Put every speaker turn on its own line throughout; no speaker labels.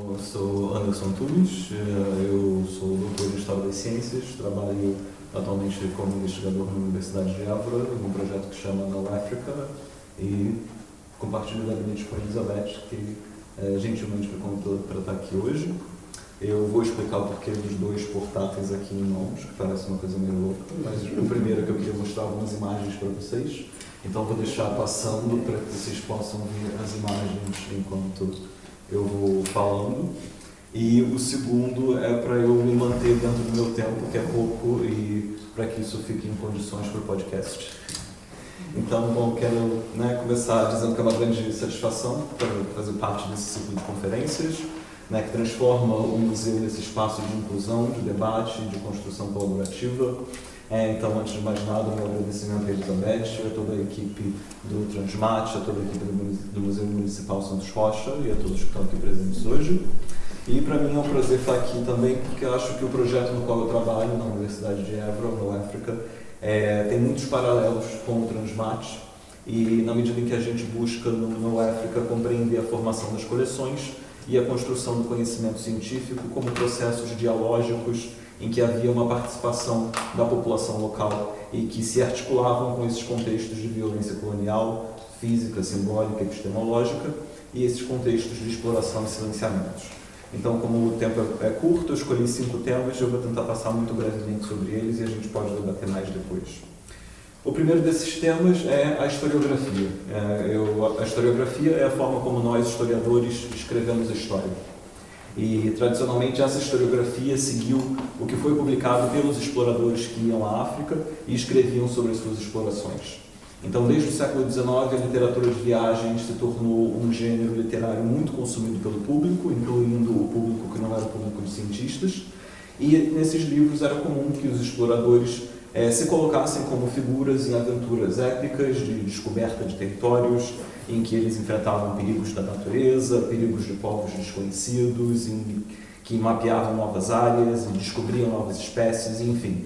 Eu sou Anderson Antunes, eu sou doutor em História das Ciências, trabalho atualmente como investigador na Universidade de Évora, num projeto que chama No Africa, e compartilho o gabinete com a Elizabeth, que gentilmente me convidou para estar aqui hoje. Eu vou explicar o porquê dos dois portáteis aqui em mãos, que parece uma coisa meio louca, mas o primeiro é que eu queria mostrar algumas imagens para vocês, então vou deixar passando para que vocês possam ver as imagens enquanto eu vou falando. E o segundo é para eu me manter dentro do meu tempo, que é pouco, e para que isso fique em condições para o podcast. Então, bom, quero começar dizendo que é uma grande satisfação para fazer parte desse ciclo de conferências, que transforma o museu nesse espaço de inclusão, de debate, de construção colaborativa. Então, antes de mais nada, meu agradecimento a Elizabeth, a toda a equipe do Transmate, a toda a equipe do Museu Municipal Santos Rocha e a todos que estão aqui presentes hoje. E para mim é um prazer estar aqui também, porque eu acho que o projeto no qual eu trabalho, na Universidade de Évora, no África, tem muitos paralelos com o Transmate, e na medida em que a gente busca no África compreender a formação das coleções e a construção do conhecimento científico como processos dialógicos em que havia uma participação da população local e que se articulavam com esses contextos de violência colonial, física, simbólica, epistemológica, e esses contextos de exploração e silenciamentos. Então, como o tempo é curto, eu escolhi 5 temas, eu vou tentar passar muito brevemente sobre eles e a gente pode debater mais depois. O primeiro desses temas é a historiografia. A historiografia é a forma como nós, historiadores, escrevemos a história. E, tradicionalmente, essa historiografia seguiu o que foi publicado pelos exploradores que iam à África e escreviam sobre as suas explorações. Então, desde o século XIX, a literatura de viagens se tornou um gênero literário muito consumido pelo público, incluindo o público que não era o público de cientistas. E, nesses livros, era comum que os exploradores se colocassem como figuras em aventuras épicas de descoberta de territórios, em que eles enfrentavam perigos da natureza, perigos de povos desconhecidos, em que mapeavam novas áreas e descobriam novas espécies, enfim.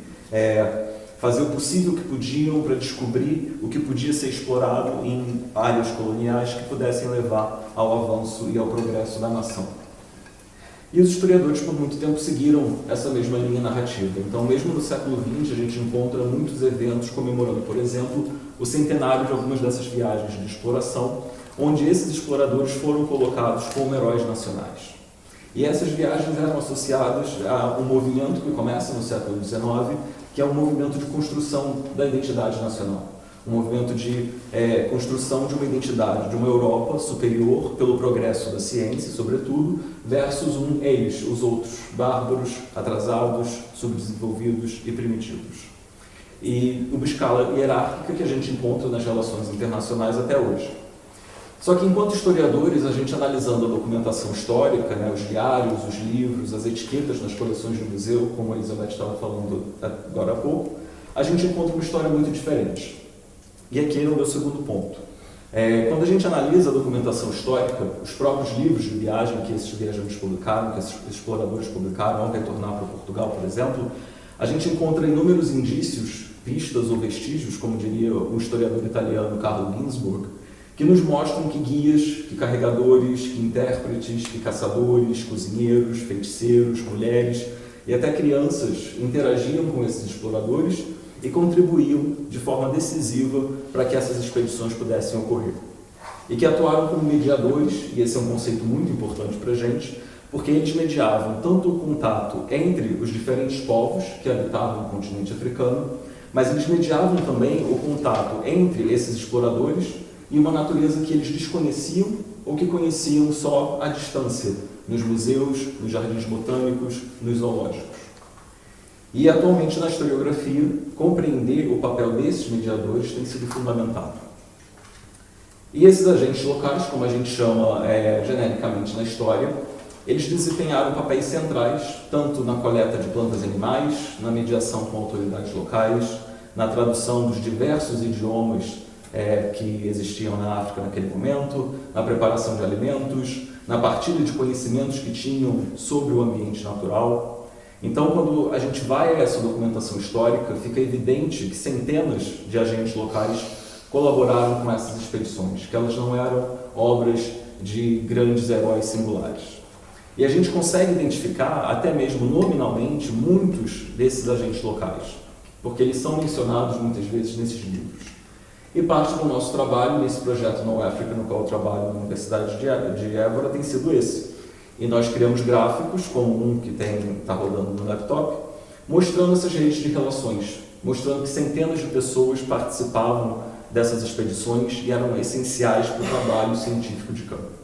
Fazer o possível que podiam para descobrir o que podia ser explorado em áreas coloniais que pudessem levar ao avanço e ao progresso da nação. E os historiadores, por muito tempo, seguiram essa mesma linha narrativa. Então, mesmo no século XX, a gente encontra muitos eventos comemorando, por exemplo, o centenário de algumas dessas viagens de exploração, onde esses exploradores foram colocados como heróis nacionais. E essas viagens eram associadas a um movimento que começa no século XIX, que é um movimento de construção da identidade nacional. Um movimento de construção de uma identidade, de uma Europa superior pelo progresso da ciência, sobretudo, versus eles, os outros, bárbaros, atrasados, subdesenvolvidos e primitivos. E uma escala hierárquica que a gente encontra nas relações internacionais até hoje. Só que, enquanto historiadores, a gente analisando a documentação histórica, os diários, os livros, as etiquetas nas coleções do museu, como a Elizabeth estava falando agora há pouco, a gente encontra uma história muito diferente. E aqui é o meu segundo ponto. Quando a gente analisa a documentação histórica, os próprios livros de viagem que esses viajantes publicaram, que esses exploradores publicaram ao retornar para Portugal, por exemplo, a gente encontra inúmeros indícios, pistas ou vestígios, como diria o historiador italiano Carlo Ginzburg, que nos mostram que guias, que carregadores, que intérpretes, que caçadores, cozinheiros, feiticeiros, mulheres e até crianças interagiam com esses exploradores e contribuíam de forma decisiva para que essas expedições pudessem ocorrer. E que atuaram como mediadores, e esse é um conceito muito importante para a gente, porque eles mediavam tanto o contato entre os diferentes povos que habitavam o continente africano, mas eles mediavam também o contato entre esses exploradores e uma natureza que eles desconheciam ou que conheciam só à distância, nos museus, nos jardins botânicos, nos zoológicos. E, atualmente, na historiografia, compreender o papel desses mediadores tem sido fundamental. E esses agentes locais, como a gente chama genericamente na história, eles desempenharam papéis centrais, tanto na coleta de plantas e animais, na mediação com autoridades locais, na tradução dos diversos idiomas que existiam na África naquele momento, na preparação de alimentos, na partilha de conhecimentos que tinham sobre o ambiente natural. Então, quando a gente vai a essa documentação histórica, fica evidente que centenas de agentes locais colaboraram com essas expedições, que elas não eram obras de grandes heróis singulares. E a gente consegue identificar, até mesmo nominalmente, muitos desses agentes locais, porque eles são mencionados muitas vezes nesses livros. E parte do nosso trabalho nesse projeto No Africa, no qual eu trabalho na Universidade de Évora, tem sido esse. E nós criamos gráficos, como um que está rodando no laptop, mostrando essas redes de relações, mostrando que centenas de pessoas participavam dessas expedições e eram essenciais para o trabalho científico de campo.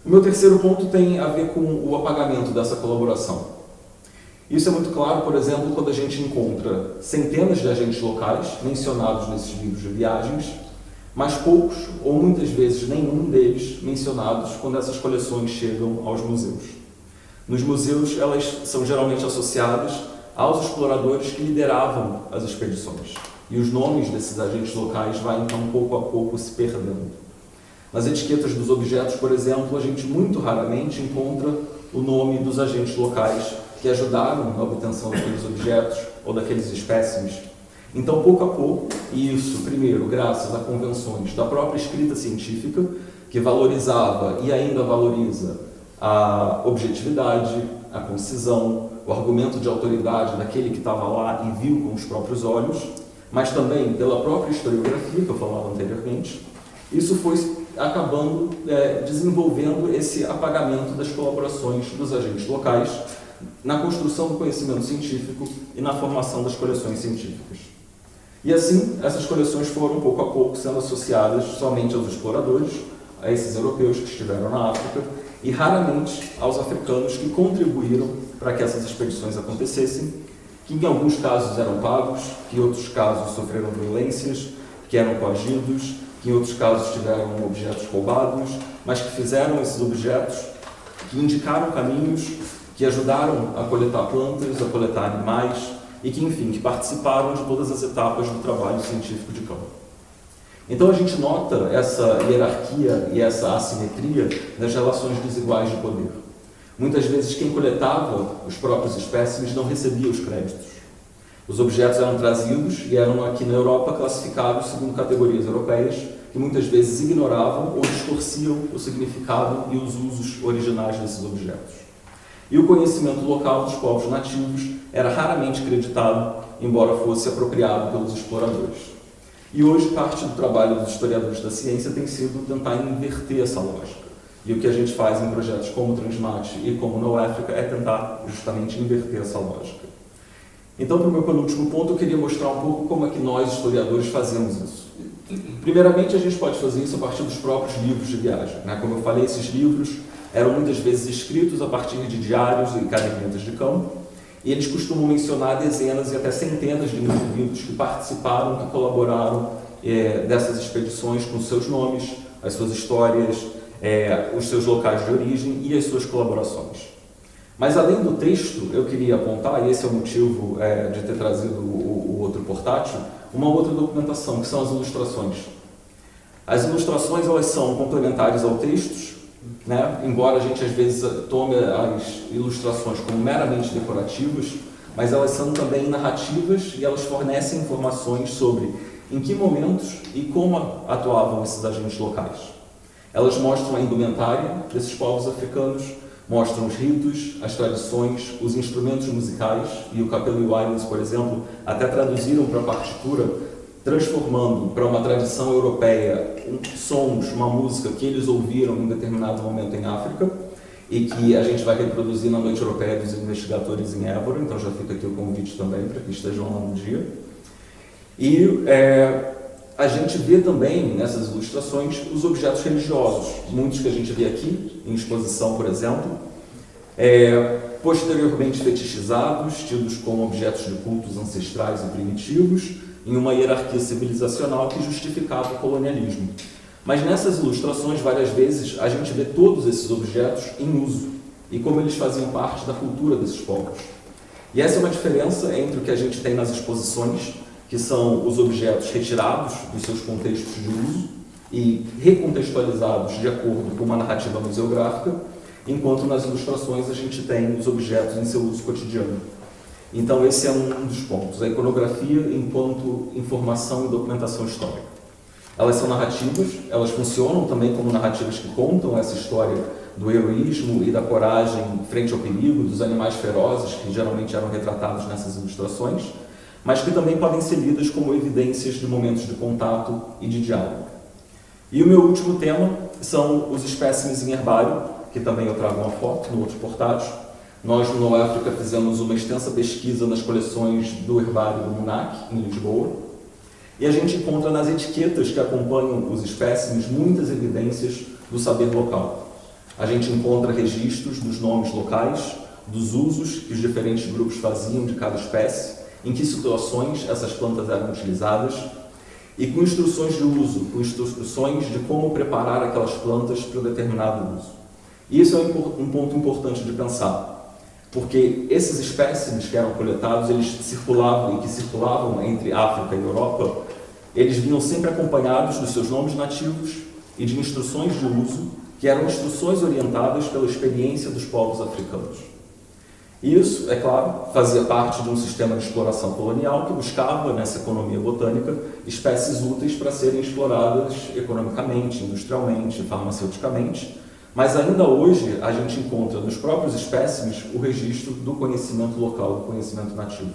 O meu terceiro ponto tem a ver com o apagamento dessa colaboração. Isso é muito claro, por exemplo, quando a gente encontra centenas de agentes locais mencionados nesses livros de viagens, mas poucos, ou muitas vezes nenhum deles, mencionados quando essas coleções chegam aos museus. Nos museus, elas são geralmente associadas aos exploradores que lideravam as expedições, e os nomes desses agentes locais vão, então, pouco a pouco se perdendo. Nas etiquetas dos objetos, por exemplo, a gente muito raramente encontra o nome dos agentes locais que ajudaram na obtenção daqueles objetos ou daqueles espécimes. Então, pouco a pouco, e isso, primeiro, graças a convenções da própria escrita científica, que valorizava e ainda valoriza a objetividade, a concisão, o argumento de autoridade daquele que estava lá e viu com os próprios olhos, mas também pela própria historiografia, que eu falava anteriormente, isso foi acabando desenvolvendo esse apagamento das colaborações dos agentes locais na construção do conhecimento científico e na formação das coleções científicas. E assim, essas coleções foram, pouco a pouco, sendo associadas somente aos exploradores, a esses europeus que estiveram na África, e raramente aos africanos que contribuíram para que essas expedições acontecessem, que em alguns casos eram pagos, que em outros casos sofreram violências, que eram coagidos, que em outros casos tiveram objetos roubados, mas que fizeram esses objetos, que indicaram caminhos, que ajudaram a coletar plantas, a coletar animais e que, enfim, que participaram de todas as etapas do trabalho científico de campo. Então a gente nota essa hierarquia e essa assimetria nas relações desiguais de poder. Muitas vezes quem coletava os próprios espécimes não recebia os créditos. Os objetos eram trazidos e eram aqui na Europa classificados segundo categorias europeias que muitas vezes ignoravam ou distorciam o significado e os usos originais desses objetos. E o conhecimento local dos povos nativos era raramente creditado, embora fosse apropriado pelos exploradores. E hoje parte do trabalho dos historiadores da ciência tem sido tentar inverter essa lógica. E o que a gente faz em projetos como o Transmate e como No Africa é tentar justamente inverter essa lógica. Então, para o meu penúltimo ponto, eu queria mostrar um pouco como é que nós, historiadores, fazemos isso. Primeiramente, a gente pode fazer isso a partir dos próprios livros de viagem. Como eu falei, esses livros eram muitas vezes escritos a partir de diários e cadernetas de campo, e eles costumam mencionar dezenas e até centenas de indivíduos que participaram, que colaboraram dessas expedições com seus nomes, as suas histórias, os seus locais de origem e as suas colaborações. Mas além do texto, eu queria apontar, e esse é o motivo de ter trazido o outro portátil, uma outra documentação, que são as ilustrações. As ilustrações, elas são complementares ao texto, embora a gente às vezes tome as ilustrações como meramente decorativas, mas elas são também narrativas e elas fornecem informações sobre em que momentos e como atuavam esses agentes locais. Elas mostram a indumentária desses povos africanos, mostram os ritos, as tradições, os instrumentos musicais, e o Capello Williams, por exemplo, até traduziram para a partitura, transformando para uma tradição europeia sons, uma música que eles ouviram em determinado momento em África e que a gente vai reproduzir na Noite Europeia dos Investigadores em Évora, então já fica aqui o convite também para que estejam lá no dia. E a gente vê também nessas ilustrações os objetos religiosos, muitos que a gente vê aqui em exposição, por exemplo, posteriormente fetichizados, tidos como objetos de cultos ancestrais e primitivos, em uma hierarquia civilizacional que justificava o colonialismo. Mas nessas ilustrações, várias vezes, a gente vê todos esses objetos em uso e como eles faziam parte da cultura desses povos. E essa é uma diferença entre o que a gente tem nas exposições, que são os objetos retirados dos seus contextos de uso e recontextualizados de acordo com uma narrativa museográfica, enquanto nas ilustrações a gente tem os objetos em seu uso cotidiano. Então esse é um dos pontos, a iconografia enquanto informação e documentação histórica. Elas são narrativas, elas funcionam também como narrativas que contam essa história do heroísmo e da coragem frente ao perigo, dos animais ferozes que geralmente eram retratados nessas ilustrações, mas que também podem ser lidas como evidências de momentos de contato e de diálogo. E o meu último tema são os espécimes em herbário, que também eu trago uma foto no outro portágio. Nós, no No África, fizemos uma extensa pesquisa nas coleções do herbário do MUNAC, em Lisboa, e a gente encontra nas etiquetas que acompanham os espécimes muitas evidências do saber local. A gente encontra registros dos nomes locais, dos usos que os diferentes grupos faziam de cada espécie, em que situações essas plantas eram utilizadas, e com instruções de uso, com instruções de como preparar aquelas plantas para um determinado uso. E isso é um ponto importante de pensar, porque esses espécimes que eram coletados, eles circulavam entre África e Europa, eles vinham sempre acompanhados dos seus nomes nativos e de instruções de uso, que eram instruções orientadas pela experiência dos povos africanos. Isso, é claro, fazia parte de um sistema de exploração colonial que buscava, nessa economia botânica, espécies úteis para serem exploradas economicamente, industrialmente, farmaceuticamente, mas ainda hoje a gente encontra nos próprios espécimes o registro do conhecimento local, do conhecimento nativo.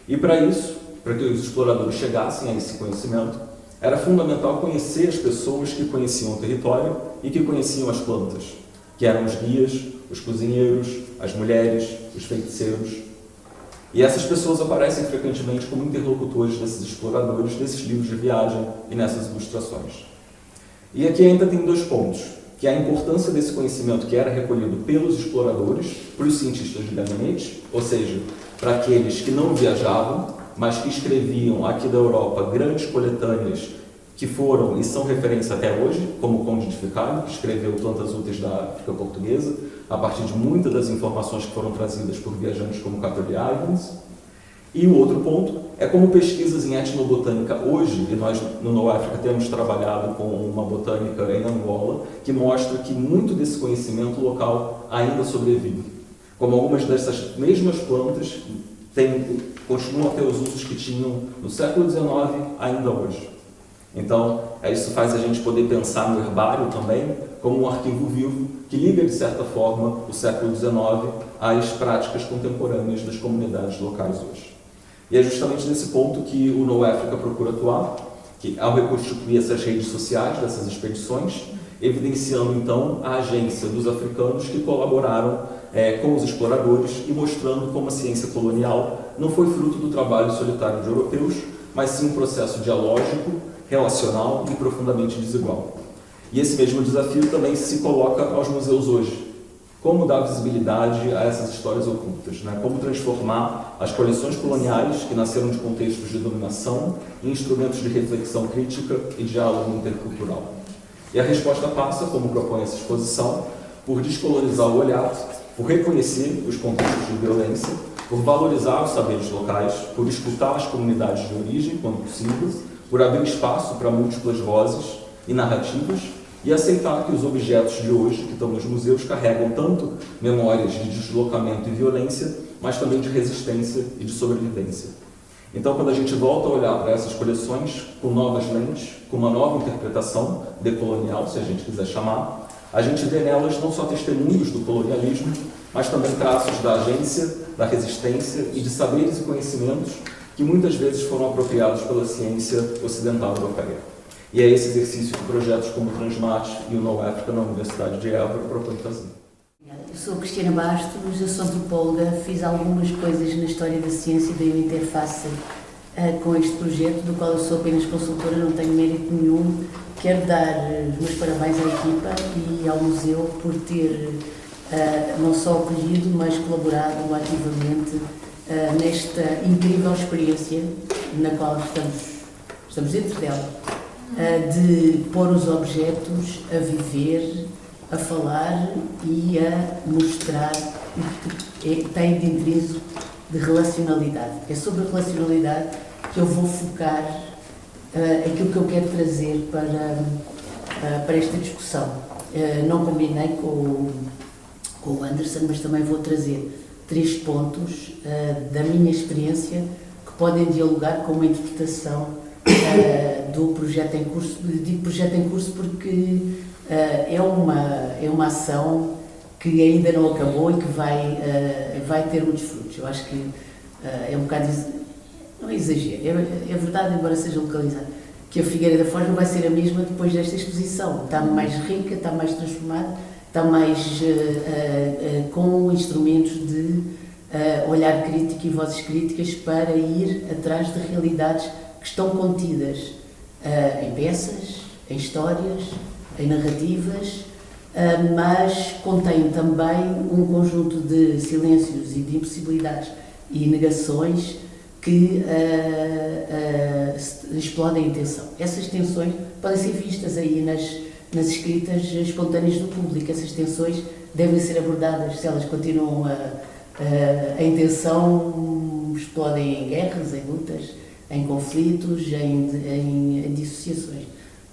E para isso, para que os exploradores chegassem a esse conhecimento, era fundamental conhecer as pessoas que conheciam o território e que conheciam as plantas, que eram os guias, os cozinheiros, as mulheres, os feiticeiros. E essas pessoas aparecem frequentemente como interlocutores desses exploradores, desses livros de viagem e nessas ilustrações. E aqui ainda tem dois pontos, que é a importância desse conhecimento que era recolhido pelos exploradores, para os cientistas de gabinete, ou seja, para aqueles que não viajavam, mas que escreviam aqui da Europa grandes coletâneas que foram e são referência até hoje, como o Conde de Ficado, que escreveu Plantas Úteis da África Portuguesa, a partir de muitas das informações que foram trazidas por viajantes como Catherine Ivins. E o outro ponto é como pesquisas em etnobotânica hoje, e nós no No África temos trabalhado com uma botânica em Angola, que mostra que muito desse conhecimento local ainda sobrevive. Como algumas dessas mesmas plantas continuam a ter os usos que tinham no século XIX ainda hoje. Então, isso faz a gente poder pensar no herbário também como um arquivo vivo que liga, de certa forma, o século XIX às práticas contemporâneas das comunidades locais hoje. E é justamente nesse ponto que o No África procura atuar, que ao reconstituir essas redes sociais dessas expedições, evidenciando então a agência dos africanos que colaboraram com os exploradores e mostrando como a ciência colonial não foi fruto do trabalho solitário de europeus, mas sim um processo dialógico, relacional e profundamente desigual. E esse mesmo desafio também se coloca aos museus hoje. Como dar visibilidade a essas histórias ocultas, né? Como transformar as coleções coloniais, que nasceram de contextos de dominação, em instrumentos de reflexão crítica e diálogo intercultural. E a resposta passa, como propõe essa exposição, por descolonizar o olhar, por reconhecer os contextos de violência, por valorizar os saberes locais, por escutar as comunidades de origem, quando possível, por abrir espaço para múltiplas vozes e narrativas, e aceitar que os objetos de hoje, que estão nos museus, carregam tanto memórias de deslocamento e violência, mas também de resistência e de sobrevivência. Então, quando a gente volta a olhar para essas coleções com novas lentes, com uma nova interpretação decolonial, se a gente quiser chamar, a gente vê nelas não só testemunhos do colonialismo, mas também traços da agência, da resistência e de saberes e conhecimentos que muitas vezes foram apropriados pela ciência ocidental europeia. E é esse exercício que projetos como o Transmate e o No África na Universidade de Évora propõem fazer.
Eu sou Cristina Bastos, eu sou antropóloga, fiz algumas coisas na história da ciência e dei uma interface com este projeto, do qual eu sou apenas consultora, não tenho mérito nenhum. Quero dar os meus parabéns à equipa e ao museu por ter não só acolhido, mas colaborado ativamente nesta incrível experiência na qual estamos dentro dela, de pôr os objetos a viver, a falar e a mostrar o que tem de intrínseco de relacionalidade. É sobre a relacionalidade que eu vou focar aquilo que eu quero trazer para esta discussão. Não combinei com o Anderson, mas também vou trazer 3 pontos da minha experiência que podem dialogar com uma interpretação do projeto em curso. Digo projeto em curso porque é é uma ação que ainda não acabou e que vai ter muitos frutos. Eu acho que é um bocado, não é exagero, é verdade, embora seja localizado, que a Figueira da Foz não vai ser a mesma depois desta exposição. Está mais rica, está mais transformada, está mais com instrumentos de olhar crítico e vozes críticas para ir atrás de realidades que estão contidas em peças, em histórias, em narrativas, mas contém também um conjunto de silêncios e de impossibilidades e negações que explodem em tensão. Essas tensões podem ser vistas aí nas escritas espontâneas do público. Essas tensões devem ser abordadas. Se elas continuam em tensão, explodem em guerras, em lutas, em conflitos, em dissociações.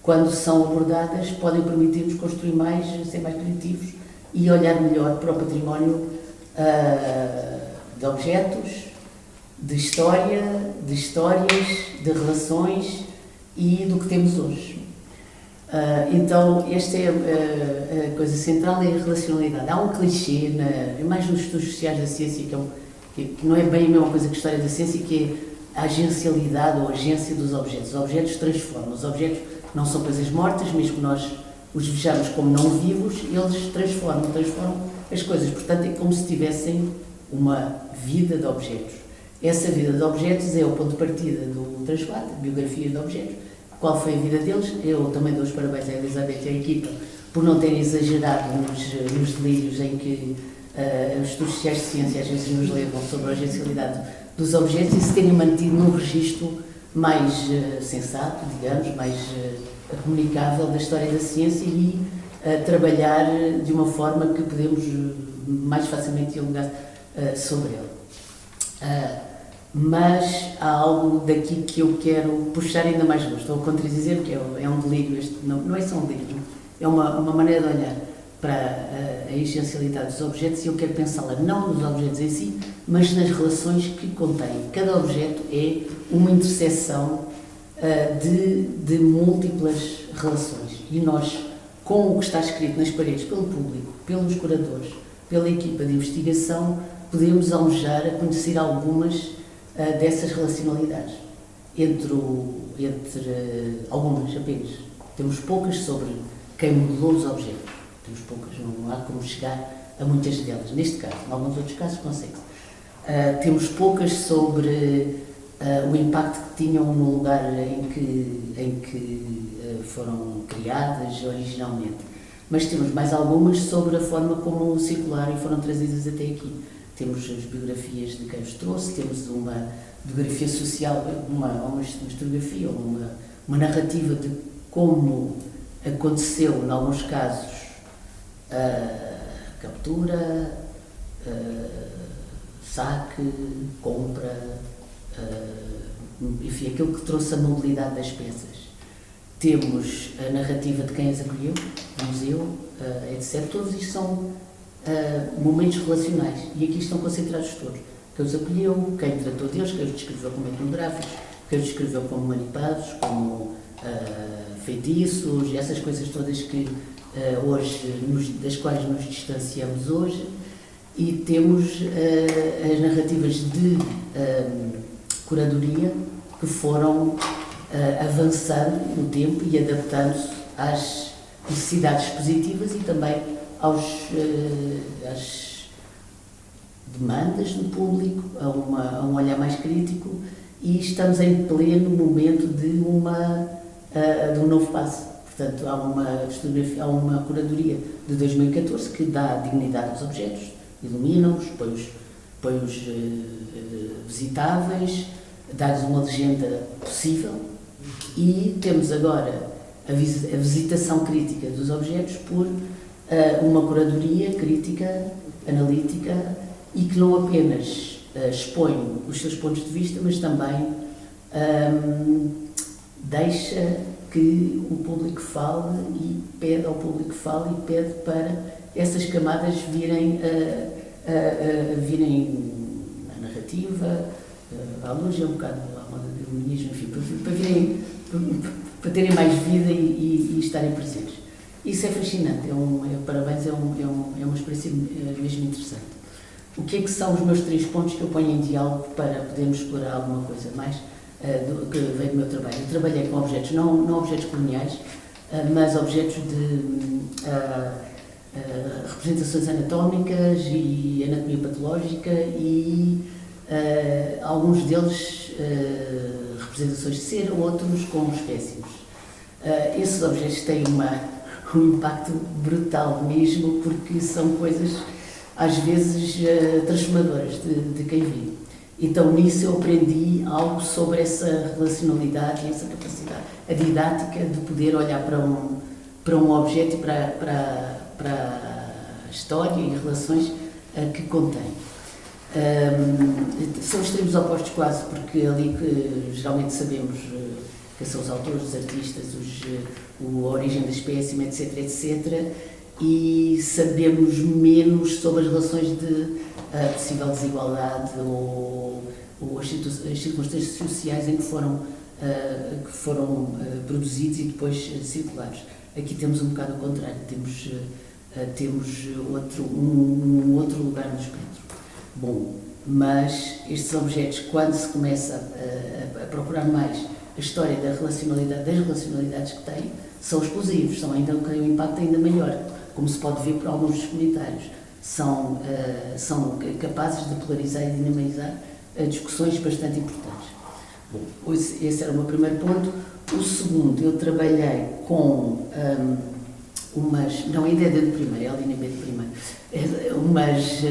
Quando são abordadas, podem permitir-nos construir mais, ser mais criativos e olhar melhor para o património de objetos, de história, de histórias, de relações e do que temos hoje. Então, esta é a coisa central, é a relacionalidade. Há um clichê, mais nos estudos sociais da ciência, que não é bem a mesma coisa que a história da ciência, que é a agencialidade ou a agência dos objetos. Os objetos transformam, os objetos não são coisas mortas, mesmo que nós os vejamos como não vivos, eles transformam as coisas. Portanto, é como se tivessem uma vida de objetos. Essa vida de objetos é o ponto de partida do Translate, biografia de objetos. Qual foi a vida deles? Eu também dou os parabéns à Elizabeth e à equipa por não terem exagerado nos delírios em que os estudos sociais de ciência às vezes nos levam sobre a agencialidade dos objetos e se terem mantido num registro mais sensato, digamos, mais comunicável da história da ciência e trabalhar de uma forma que podemos mais facilmente dialogar sobre ele. Mas há algo daqui que eu quero puxar ainda mais longe. Estou a contradizer que é um delírio, não é só um delírio, é uma maneira de olhar para a essencialidade dos objetos e eu quero pensá-la não nos objetos em si, mas nas relações que contém. Cada objeto é uma interseção de múltiplas relações e nós, com o que está escrito nas paredes pelo público, pelos curadores, pela equipa de investigação, podemos almejar a conhecer algumas dessas relacionalidades, entre algumas apenas. Temos poucas sobre quem modelou os objetos, temos poucas, não há como chegar a muitas delas. Neste caso, em alguns outros casos, consegue-se. Temos poucas sobre o impacto que tinham no lugar em que foram criadas originalmente, mas temos mais algumas sobre a forma como circularam e foram trazidas até aqui. Temos as biografias de quem os trouxe, temos uma biografia social, uma historiografia, uma narrativa de como aconteceu, em alguns casos, a captura, saque, compra, enfim, aquilo que trouxe a mobilidade das peças. Temos a narrativa de quem as acolheu, o museu, etc. Todos isto são momentos relacionais e aqui estão concentrados todos. Quem os acolheu, quem tratou deles, quem os descreveu como etnográficos, quem os descreveu como manipados, como feitiços, essas coisas todas que hoje, das quais nos distanciamos hoje, e temos as narrativas de curadoria que foram avançando no tempo e adaptando-se às necessidades expositivas e também às demandas do público, a um olhar mais crítico, e estamos em pleno momento de um novo passo. Portanto, há uma curadoria de 2014 que dá dignidade aos objetos, ilumina-os, põe-os visitáveis, dá-lhes uma legenda possível, e temos agora a visitação crítica dos objetos por uma curadoria crítica, analítica, e que não apenas expõe os seus pontos de vista, mas também deixa que o público fale e pede ao público fale e pede para essas camadas virem a narrativa, à luz, é um bocado à moda do iluminismo, enfim, para terem mais vida e estarem presentes. Isso é fascinante, parabéns, é uma experiência mesmo interessante. O que é que são os meus 3 pontos que eu ponho em diálogo para podermos explorar alguma coisa mais que veio do meu trabalho? Eu trabalhei com objetos, não objetos coloniais, mas objetos de representações anatómicas e anatomia patológica e alguns deles representações de cera, outros com espécimes. Esses objetos têm um impacto brutal mesmo, porque são coisas às vezes transformadoras de quem vê. Então nisso eu aprendi algo sobre essa relacionalidade e essa capacidade, a didática de poder olhar para um objeto e para a história e relações que contém. São extremos opostos quase, porque ali que geralmente sabemos que são os autores, os artistas, a origem da espécie, etc, etc, e sabemos menos sobre as relações de possível desigualdade ou as circunstâncias sociais em que foram produzidos e depois circulares. Aqui temos um bocado o contrário, temos um outro lugar no espectro. Bom, mas estes objetos, quando se começa a procurar mais a história das relacionalidades que têm, são explosivos, têm um impacto ainda maior, como se pode ver por alguns dos comentários. São capazes de polarizar e dinamizar discussões bastante importantes. Bom, esse era o meu primeiro ponto. O segundo, eu trabalhei com não é ideia de primeiro, é a linha B de primeiro, umas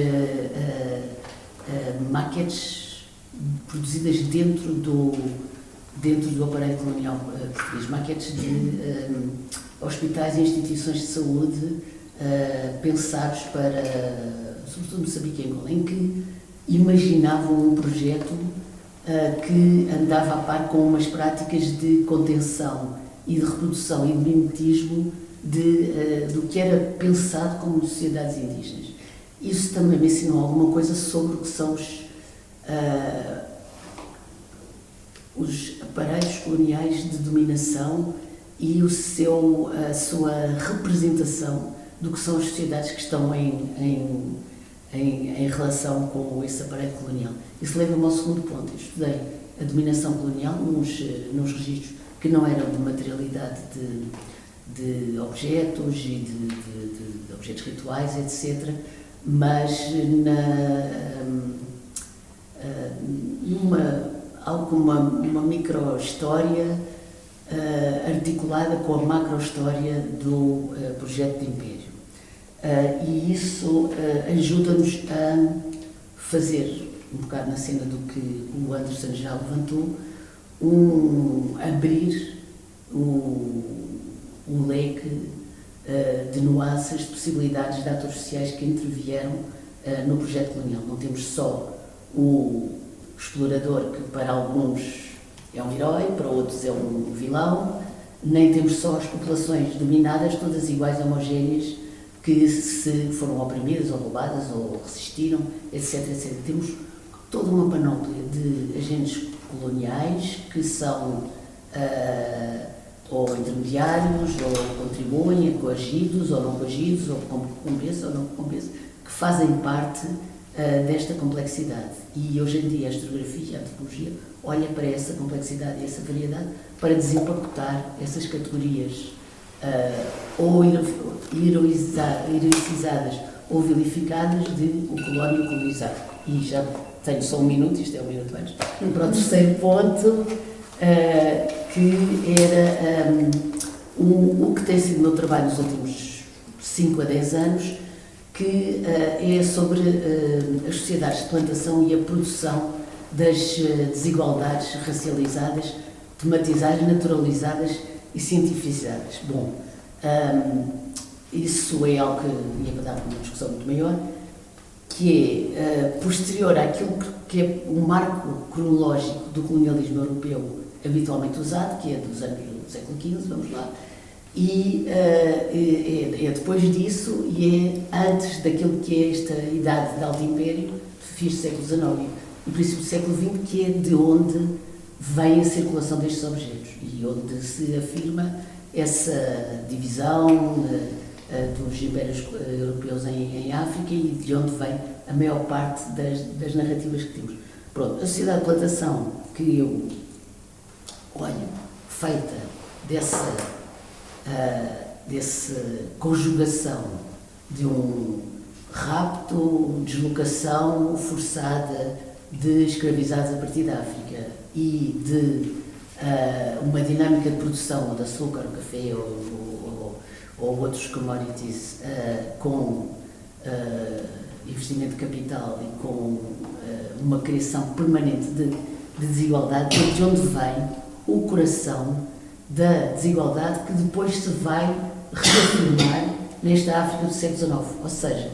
maquetes produzidas dentro do aparelho colonial português, maquetes de hospitais e instituições de saúde pensados para, sobretudo Moçambique e Angola, em que imaginavam um projeto que andava a par com umas práticas de contenção e de reprodução e de mimetismo do que era pensado como sociedades indígenas. Isso também me ensinou alguma coisa sobre o que são os aparelhos coloniais de dominação e a sua representação do que são as sociedades que estão em relação com esse aparelho colonial. Isso leva-me ao segundo ponto. Eu estudei a dominação colonial nos registros que não eram de materialidade de objetos e de objetos rituais, etc., mas algo como uma micro-história articulada com a macro-história do projeto de império. E isso ajuda-nos a fazer, um bocado na cena do que o Anderson já levantou, abrir um leque de nuances, de possibilidades de atores sociais que intervieram no projeto colonial. Não temos só o explorador, que para alguns é um herói, para outros é um vilão, nem temos só as populações dominadas, todas iguais, homogéneas, que se foram oprimidas ou roubadas ou resistiram, etc, etc. Temos toda uma panóplia de agentes coloniais que são ou intermediários, ou contribuem, coagidos ou não coagidos, ou compensam ou não compensam, que fazem parte desta complexidade. E hoje em dia a historiografia, a antropologia, olha para essa complexidade e essa variedade para desempacotar essas categorias ou heroicizadas ou vilificadas de o colónio colonizado. E já tenho só um minuto, isto é um minuto antes, para o terceiro ponto, que era o que tem sido o meu trabalho nos últimos 5 a 10 anos, que é sobre as sociedades de plantação e a produção das desigualdades racializadas, tematizadas, naturalizadas e cientificadas. Bom, isso é algo que ia para dar uma discussão muito maior, que é posterior àquilo que é o marco cronológico do colonialismo europeu habitualmente usado, que é dos anos do século XV, vamos lá, e é depois disso e é antes daquilo que é esta idade de alto império, fins do século XIX e princípio do século XX, que é de onde vem a circulação destes objetos e onde se afirma essa divisão dos impérios europeus em África e de onde vem a maior parte das narrativas que temos. Pronto, a sociedade de plantação que eu olho, feita dessa conjugação de um rapto, deslocação forçada de escravizados a partir da África e de uma dinâmica de produção de açúcar, o café ou outros commodities com investimento de capital e com uma criação permanente de desigualdade, de onde vem o coração da desigualdade que depois se vai reafirmar nesta África do século XIX. Ou seja,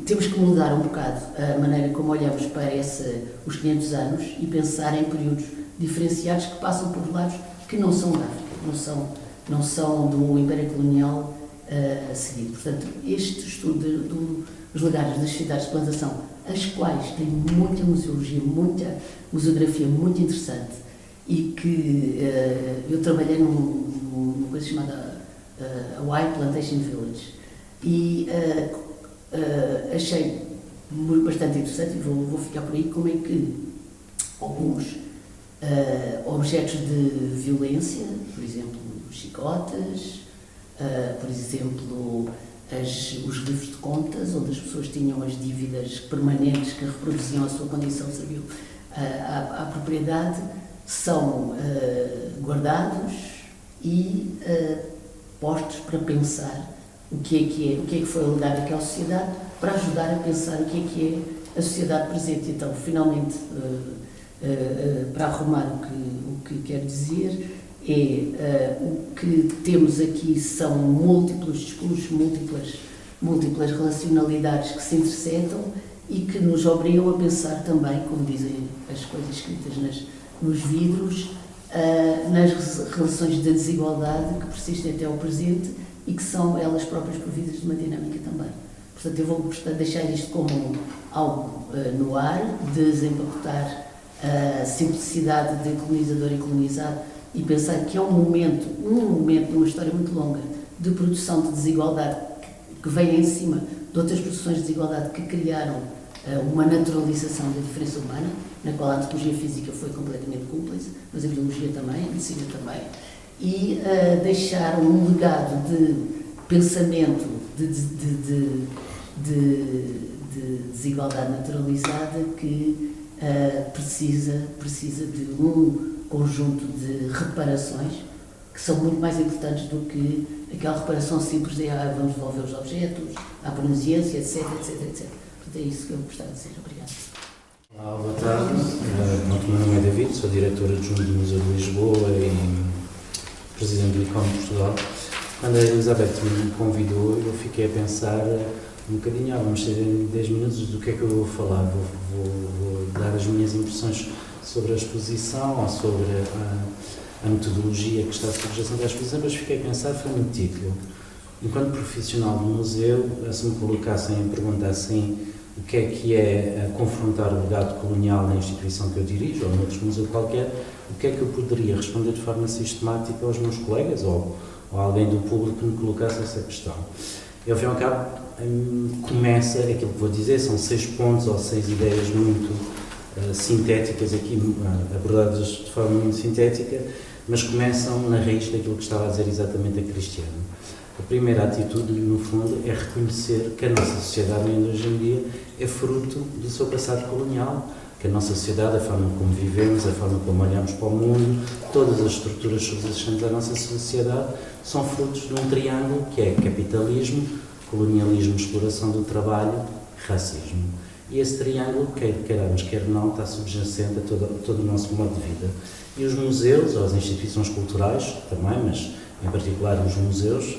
temos que mudar um bocado a maneira como olhamos para os 500 anos e pensar em períodos diferenciados que passam por lados que não são da África, não são do Império Colonial a seguir. Portanto, este estudo dos legados das sociedades de plantação, as quais têm muita museologia, muita museografia muito interessante e que eu trabalhei numa coisa chamada White Plantation Village e achei bastante interessante, e vou ficar por aí, como é que alguns objetos de violência, por exemplo, chicotas, por exemplo, os livros de contas, onde as pessoas tinham as dívidas permanentes que reproduziam a sua condição de serviço à propriedade, são guardados e postos para pensar o que é que foi o legado daquela sociedade, para ajudar a pensar o que é a sociedade presente. Então, finalmente, para arrumar o que quero dizer, o que temos aqui são múltiplos discursos, múltiplas relacionalidades que se interceptam e que nos obrigam a pensar também, como dizem as coisas escritas nos vidros, nas relações de desigualdade que persistem até ao presente e que são elas próprias providas de uma dinâmica também. Portanto, eu vou deixar isto como algo no ar, desempacotar a simplicidade de colonizador e colonizado e pensar que é um momento numa história muito longa de produção de desigualdade que vem em cima de outras produções de desigualdade que criaram uma naturalização da diferença humana, na qual a antropologia física foi completamente cúmplice, mas a biologia também, a medicina também, e deixar um legado de pensamento, de desigualdade naturalizada que precisa de um conjunto de reparações que são muito mais importantes do que aquela reparação simples de vamos devolver os objetos, a pronunciência, etc. Portanto, é isso que eu gostava de dizer. Obrigada.
Olá, boa tarde. Meu nome é David, sou diretor adjunto do Museu de Lisboa e presidente do ICOM de Portugal. Quando a Elizabeth me convidou, eu fiquei a pensar um bocadinho, vamos ter 10 minutos do que é que eu vou falar. Vou dar as minhas impressões sobre a exposição ou sobre a metodologia que está à subjacente da exposição, mas fiquei a pensar, foi no título. Enquanto profissional do museu, se me colocassem e perguntassem o que é confrontar o legado colonial na instituição que eu dirijo, ou noutro museu qualquer, o que é que eu poderia responder de forma sistemática aos meus colegas ou alguém do público que me colocasse essa questão. E ao fim e ao cabo, começa aquilo que vou dizer, são 6 pontos ou 6 ideias muito sintéticas aqui, abordadas de forma muito sintética, mas começam na raiz daquilo que estava a dizer exatamente a Cristiana. A primeira atitude, no fundo, é reconhecer que a nossa sociedade ainda hoje em dia é fruto do seu passado colonial, que a nossa sociedade, a forma como vivemos, a forma como olhamos para o mundo, todas as estruturas subsistentes da nossa sociedade são frutos de um triângulo que é capitalismo, colonialismo, exploração do trabalho, racismo. E esse triângulo, quer queiramos, quer não, está subjacente a todo o nosso modo de vida. E os museus, ou as instituições culturais também, mas em particular os museus,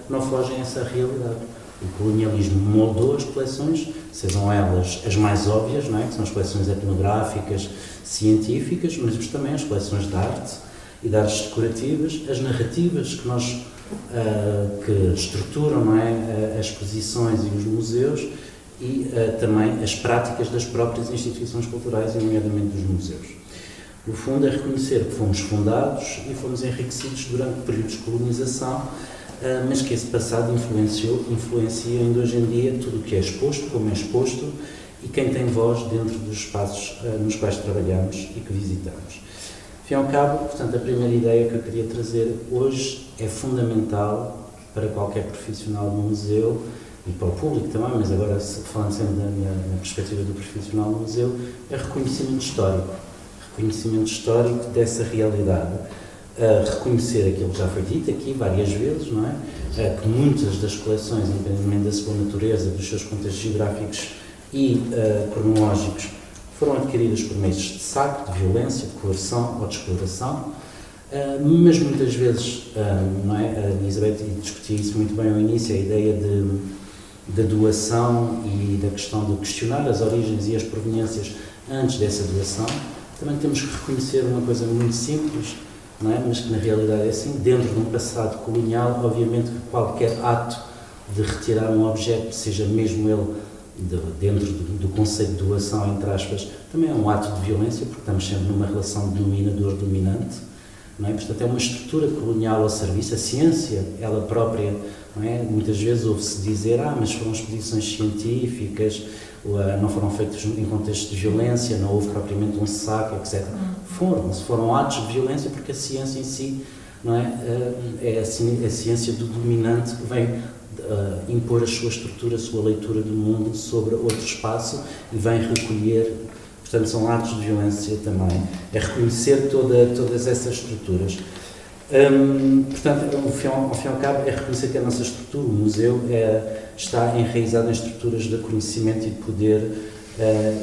não fogem a essa realidade. O colonialismo moldou as coleções, sejam elas as mais óbvias, não é? Que são as coleções etnográficas, científicas, mas também as coleções de arte e de artes decorativas, as narrativas que estruturam, não é? As exposições e os museus e também as práticas das próprias instituições culturais, nomeadamente dos museus. No fundo, é reconhecer que fomos fundados e fomos enriquecidos durante períodos de colonização, mas que esse passado influencia ainda hoje em dia tudo o que é exposto, como é exposto, e quem tem voz dentro dos espaços nos quais trabalhamos e que visitamos. Fim ao cabo, portanto, a primeira ideia que eu queria trazer hoje é fundamental para qualquer profissional do museu e para o público também, mas agora falando sempre na perspectiva do profissional do museu, é reconhecimento histórico dessa realidade. Reconhecer aquilo que já foi dito aqui várias vezes, não é? Que muitas das coleções, independentemente da sua natureza, dos seus contextos geográficos e cronológicos, foram adquiridas por meios de saque, de violência, de coerção ou de exploração, mas muitas vezes, não é? A Elizabeth discutia isso muito bem ao início, a ideia da doação e da questão de questionar as origens e as proveniências antes dessa doação. Também temos que reconhecer uma coisa muito simples, não é? Mas que na realidade é assim, dentro de um passado colonial, obviamente que qualquer ato de retirar um objeto, seja mesmo ele dentro do conceito de doação, entre aspas, também é um ato de violência, porque estamos sempre numa relação de dominador-dominante, não é? Portanto, é uma estrutura colonial ao serviço, a ciência, ela própria, não é? Muitas vezes ouve-se dizer, mas foram expedições científicas, não foram feitas em contexto de violência, não houve propriamente um saque, etc. Foram atos de violência porque a ciência em si, não é a ciência do dominante que vem impor a sua estrutura, a sua leitura do mundo sobre outro espaço e vem recolher, portanto são atos de violência também, é reconhecer todas essas estruturas. Portanto, ao fim e ao cabo, é reconhecer que a nossa estrutura, o museu, está enraizado em estruturas de conhecimento e de poder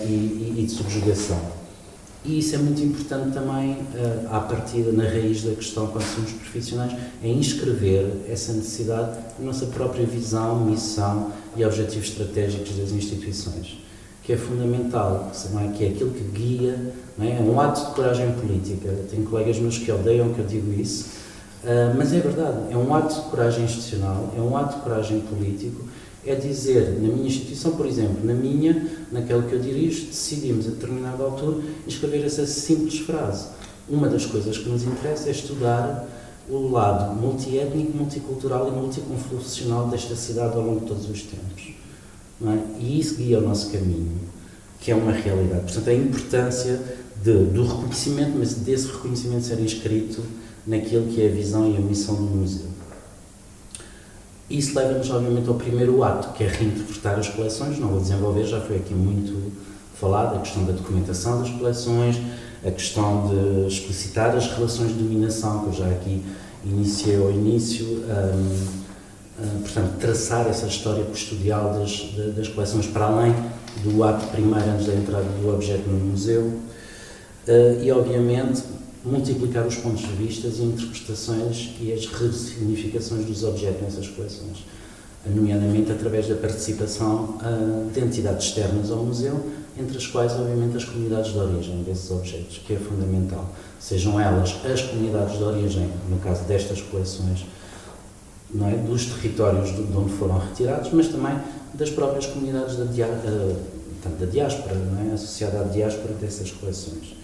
e de subjugação. E isso é muito importante também, à partida, na raiz da questão, quando somos profissionais, é inscrever essa necessidade na nossa própria visão, missão e objetivos estratégicos das instituições, que é fundamental, não é? Que é aquilo que guia, não é? É um ato de coragem política. Tenho colegas meus que odeiam que eu digo isso, mas é verdade, é um ato de coragem institucional, é um ato de coragem político, é dizer, na minha instituição, por exemplo, naquela que eu dirijo, decidimos a determinada altura escrever essa simples frase. Uma das coisas que nos interessa é estudar o lado multiétnico, multicultural e multiconfessional desta cidade ao longo de todos os tempos. Não é? E isso guia o nosso caminho, que é uma realidade. Portanto, a importância do reconhecimento, mas desse reconhecimento ser inscrito naquilo que é a visão e a missão do museu. Isso leva-nos, obviamente, ao primeiro ato, que é reinterpretar as coleções. Não vou desenvolver, já foi aqui muito falado, a questão da documentação das coleções, a questão de explicitar as relações de dominação, que eu já aqui iniciei ao início, portanto, traçar essa história custodial das coleções para além do ato primeiro, antes da entrada do objeto no museu, e, obviamente, multiplicar os pontos de vista e interpretações e as ressignificações dos objetos nessas coleções, nomeadamente através da participação de entidades externas ao museu, entre as quais, obviamente, as comunidades de origem desses objetos, que é fundamental. Sejam elas as comunidades de origem, no caso destas coleções, não é? Dos territórios de onde foram retirados, mas também das próprias comunidades da diáspora, não é? Associada à diáspora dessas coleções.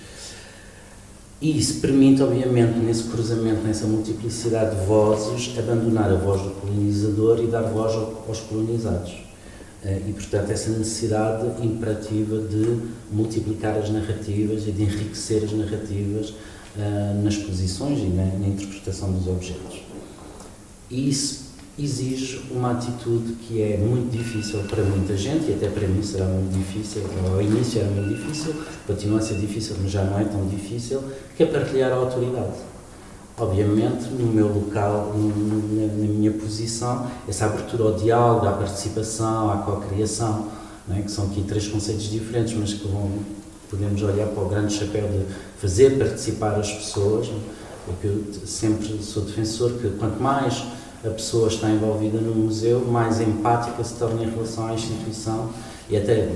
E isso permite, obviamente, nesse cruzamento, nessa multiplicidade de vozes, abandonar a voz do colonizador e dar voz aos colonizados. E, portanto, essa necessidade imperativa de multiplicar as narrativas e de enriquecer as narrativas nas exposições e na interpretação dos objetos. E isso exige uma atitude que é muito difícil para muita gente, e até para mim será muito difícil, ao início era muito difícil, continua a ser difícil, mas já não é tão difícil, que é partilhar a autoridade. Obviamente, no meu local, na minha posição, essa abertura ao diálogo, à participação, à co-criação, não é? Que são aqui três conceitos diferentes, mas que podemos olhar para o grande chapéu de fazer participar as pessoas, porque eu sempre sou defensor que quanto mais a pessoa está envolvida no museu, mais empática se torna em relação à instituição e até,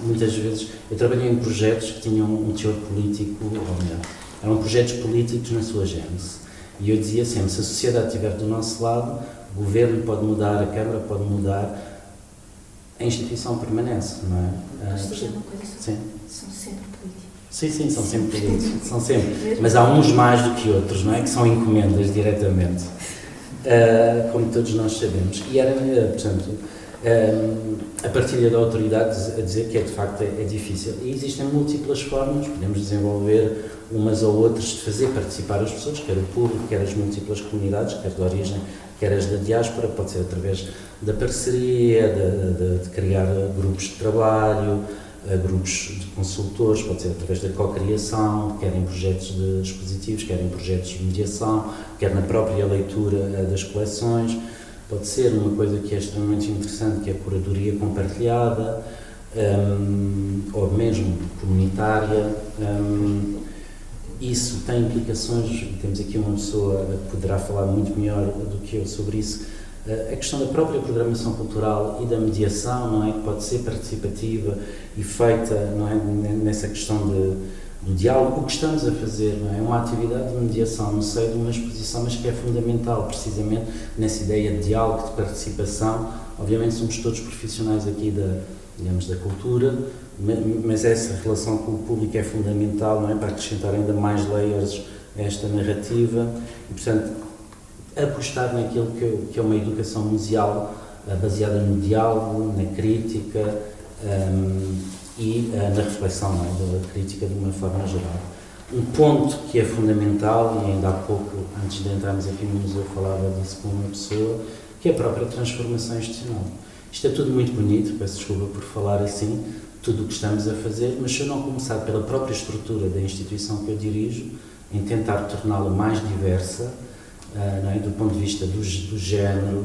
muitas vezes, eu trabalhei em projetos que tinham um teor político, ou melhor, eram projetos políticos na sua gênese. E eu dizia sempre, se a sociedade estiver do nosso lado, o governo pode mudar, a Câmara pode mudar, a instituição permanece, não é?
Posso dizer uma coisa sobre
Sim.
são sempre políticos.
Sim, são sempre pedidos, são sempre. Mas há uns mais do que outros, não é? Que são encomendas diretamente, como todos nós sabemos. E era, portanto, a partilha da autoridade a dizer que de facto é difícil. E existem múltiplas formas, podemos desenvolver umas ou outras de fazer participar as pessoas, quer o público, quer as múltiplas comunidades, quer de origem, quer as da diáspora, pode ser através da parceria, de criar grupos de trabalho, grupos de consultores, pode ser através da cocriação, quer em projetos de expositivos, quer em projetos de mediação, quer na própria leitura das coleções. Pode ser uma coisa que é extremamente interessante, que é a curadoria compartilhada, ou mesmo comunitária. Isso tem implicações, e temos aqui uma pessoa que poderá falar muito melhor do que eu sobre isso, a questão da própria programação cultural e da mediação, não é, que pode ser participativa e feita, não é, nessa questão do diálogo. O que estamos a fazer, não é, uma atividade de mediação no seio de uma exposição, mas que é fundamental precisamente nessa ideia de diálogo, de participação. Obviamente somos todos profissionais aqui da cultura, mas essa relação com o público é fundamental, não é, para acrescentar ainda mais layers a esta narrativa e, portanto, apostar naquilo que é uma educação museal baseada no diálogo, na crítica e na reflexão, não é, da crítica de uma forma geral. Um ponto que é fundamental, e ainda há pouco, antes de entrarmos aqui no museu, falava disso com uma pessoa, que é a própria transformação institucional. Isto é tudo muito bonito, peço desculpa por falar assim, tudo o que estamos a fazer, mas se eu não começar pela própria estrutura da instituição que eu dirijo, em tentar torná-la mais diversa, não é, do ponto de vista do género,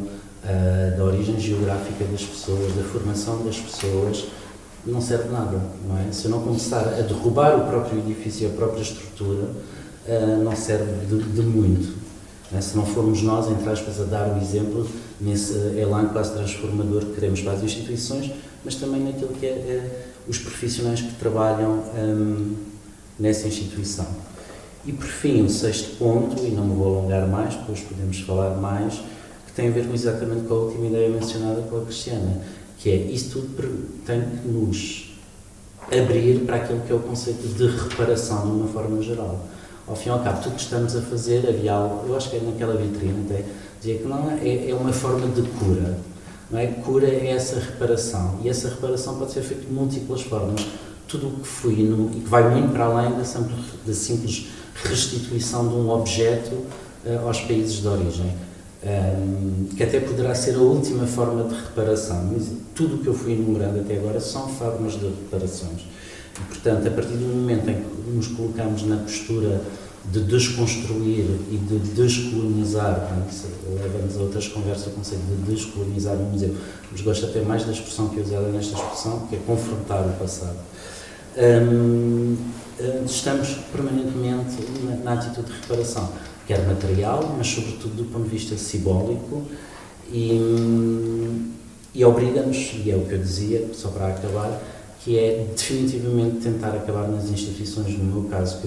da origem geográfica das pessoas, da formação das pessoas, não serve de nada, não é? Se eu não começar a derrubar o próprio edifício, a própria estrutura, não serve de muito. Não é? Se não formos nós, entre aspas, a dar o exemplo nesse elan quase transformador que queremos para as instituições, mas também naquilo que é os profissionais que trabalham nessa instituição. E por fim, o sexto ponto, e não me vou alongar mais, depois podemos falar mais, que tem a ver exatamente com a última ideia mencionada pela Cristiana, que é, isso tudo tem que nos abrir para aquilo que é o conceito de reparação de uma forma geral. Ao fim e ao cabo, tudo que estamos a fazer, havia algo, eu acho que é naquela vitrine até, dizia que não é uma forma de cura, não é? Cura é essa reparação, e essa reparação pode ser feita de múltiplas formas. Tudo o que foi e que vai muito para além da simples restituição de um objeto aos países de origem, que até poderá ser a última forma de reparação, mas tudo o que eu fui enumerando até agora são formas de reparações. E, portanto, a partir do momento em que nos colocamos na postura de desconstruir e de descolonizar, leva-nos a outras conversas, o conceito de descolonizar o museu, mas gosto até mais da expressão que é usada nesta expressão, que é confrontar o passado. Estamos permanentemente na atitude de reparação, quer material, mas sobretudo do ponto de vista simbólico, e obriga-nos, e é o que eu dizia, só para acabar, que é definitivamente tentar acabar nas instituições, no meu caso,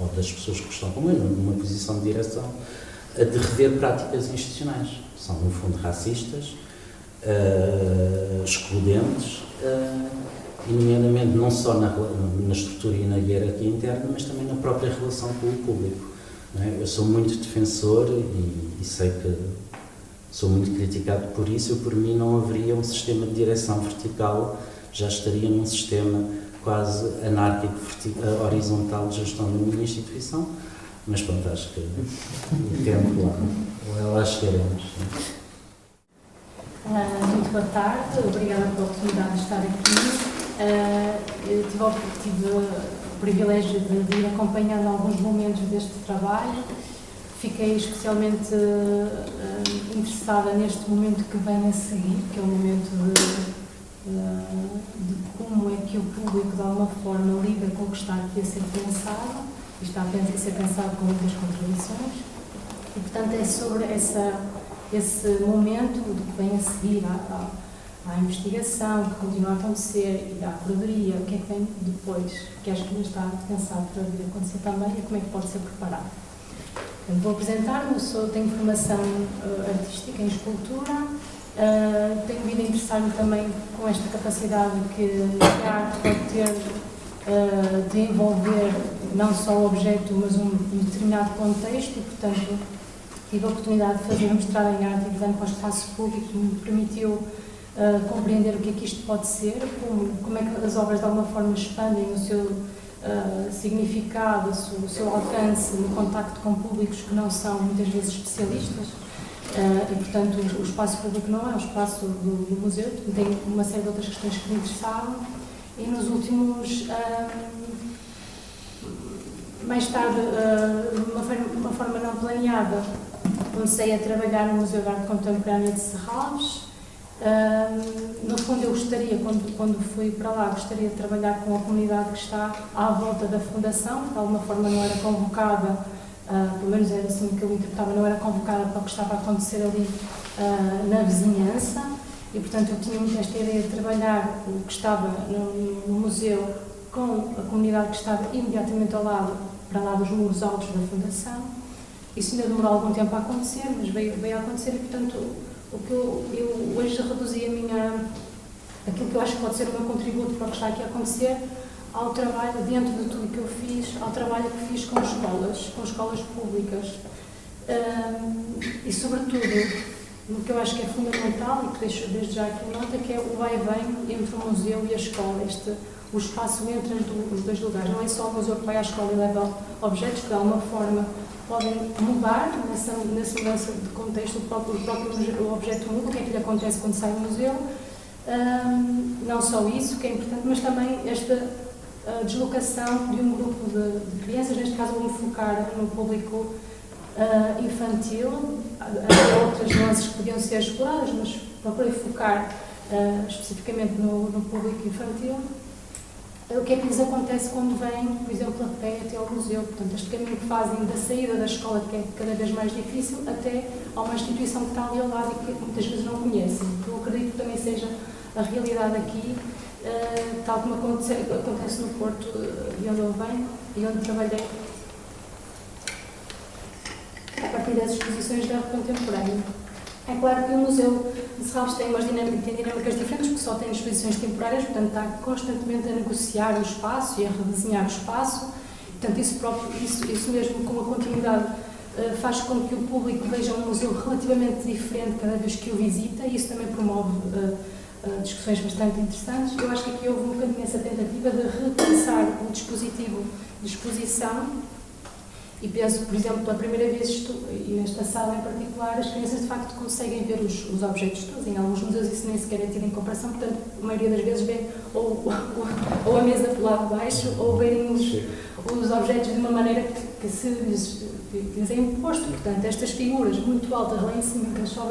ou das pessoas que estão como eu, numa posição de direção, de rever práticas institucionais, que são, no fundo, racistas, excludentes, e nomeadamente não só na estrutura e na hierarquia interna, mas também na própria relação com o público. Não é? Eu sou muito defensor e sei que sou muito criticado por isso. Eu, por mim, não haveria um sistema de direção vertical, já estaria num sistema quase anárquico, horizontal de gestão da minha instituição, mas pronto, acho que o tempo lá chegaremos.
Muito boa tarde, obrigada pela oportunidade de estar aqui. Eu tive o privilégio de ir acompanhando alguns momentos deste trabalho. Fiquei especialmente interessada neste momento que vem a seguir, que é o momento de como é que o público de alguma forma lida com o que está aqui a ser pensado, e está a ser pensado com muitas contradições, e portanto é sobre esse momento do que vem a seguir à investigação, que continua a acontecer, e à curadoria, o que é que vem depois, que acho que ainda está pensado para vir a acontecer também, e como é que pode ser preparado. Eu vou apresentar-me, tenho formação artística em escultura, tenho vindo a interessar-me também com esta capacidade que a arte pode ter de envolver não só o objeto, mas um determinado contexto, e, portanto, tive a oportunidade de fazer um mestrado em arte e design para o espaço público, que me permitiu compreender o que é que isto pode ser, como é que as obras de alguma forma expandem o seu significado, o seu alcance no contacto com públicos que não são muitas vezes especialistas. E, portanto, o espaço público não é o espaço do museu, tem uma série de outras questões que me interessavam, e nos últimos, mais tarde, de uma forma não planeada, comecei a trabalhar no Museu de Arte Contemporânea de Serralves. No fundo, eu gostaria, quando fui para lá, gostaria de trabalhar com a comunidade que está à volta da Fundação, que de alguma forma não era convocada, pelo menos era assim que eu interpretava, não era convocada para o que estava a acontecer ali na vizinhança, e portanto eu tinha muito esta ideia de trabalhar o que estava no museu com a comunidade que estava imediatamente ao lado, para lá dos muros altos da Fundação. Isso ainda demorou algum tempo a acontecer, mas veio a acontecer, e portanto o que eu hoje reduzi aquilo que eu acho que pode ser o meu contributo para o que está aqui a acontecer, ao trabalho, dentro de tudo que eu fiz, ao trabalho que fiz com escolas públicas. E sobretudo, no que eu acho que é fundamental, e que deixo desde já aqui nota, que é o vai e vem entre o museu e a escola, o espaço entre os dois lugares. Não é só o museu que vai à escola e leva objetos que de alguma forma podem mudar nessa mudança de contexto, o próprio objeto muda, o que é que lhe acontece quando sai do museu. Não só isso, que é importante, mas também esta deslocação de um grupo de crianças, neste caso vou-me focar no público infantil. Há outras nuances que podiam ser exploradas, mas procurei focar especificamente no público infantil. O que é que lhes acontece quando vêm, por exemplo, a pé até ao museu? Portanto, este caminho que fazem da saída da escola, que é cada vez mais difícil, até a uma instituição que está ali ao lado e que muitas vezes não conhecem. Eu acredito que também seja a realidade aqui, tal como acontece no Porto, de onde eu venho e onde trabalhei, a partir das exposições de arte contemporânea. É claro que o Museu de Serralves tem dinâmicas diferentes, porque só tem exposições temporárias, portanto está constantemente a negociar o espaço e a redesenhar o espaço. Portanto, isso mesmo, com a continuidade, faz com que o público veja um museu relativamente diferente cada vez que o visita, e isso também promove discussões bastante interessantes. Eu acho que aqui houve um bocadinho essa tentativa de repensar o dispositivo de exposição. E penso, por exemplo, pela primeira vez, e nesta sala em particular, as crianças de facto conseguem ver os objetos todos. Em alguns museus isso nem sequer é tido em comparação, portanto, a maioria das vezes vê ou a mesa pelo lado de baixo, ou verem os objetos de uma maneira que lhes é imposto. Portanto, estas figuras muito altas lá em cima, que eles só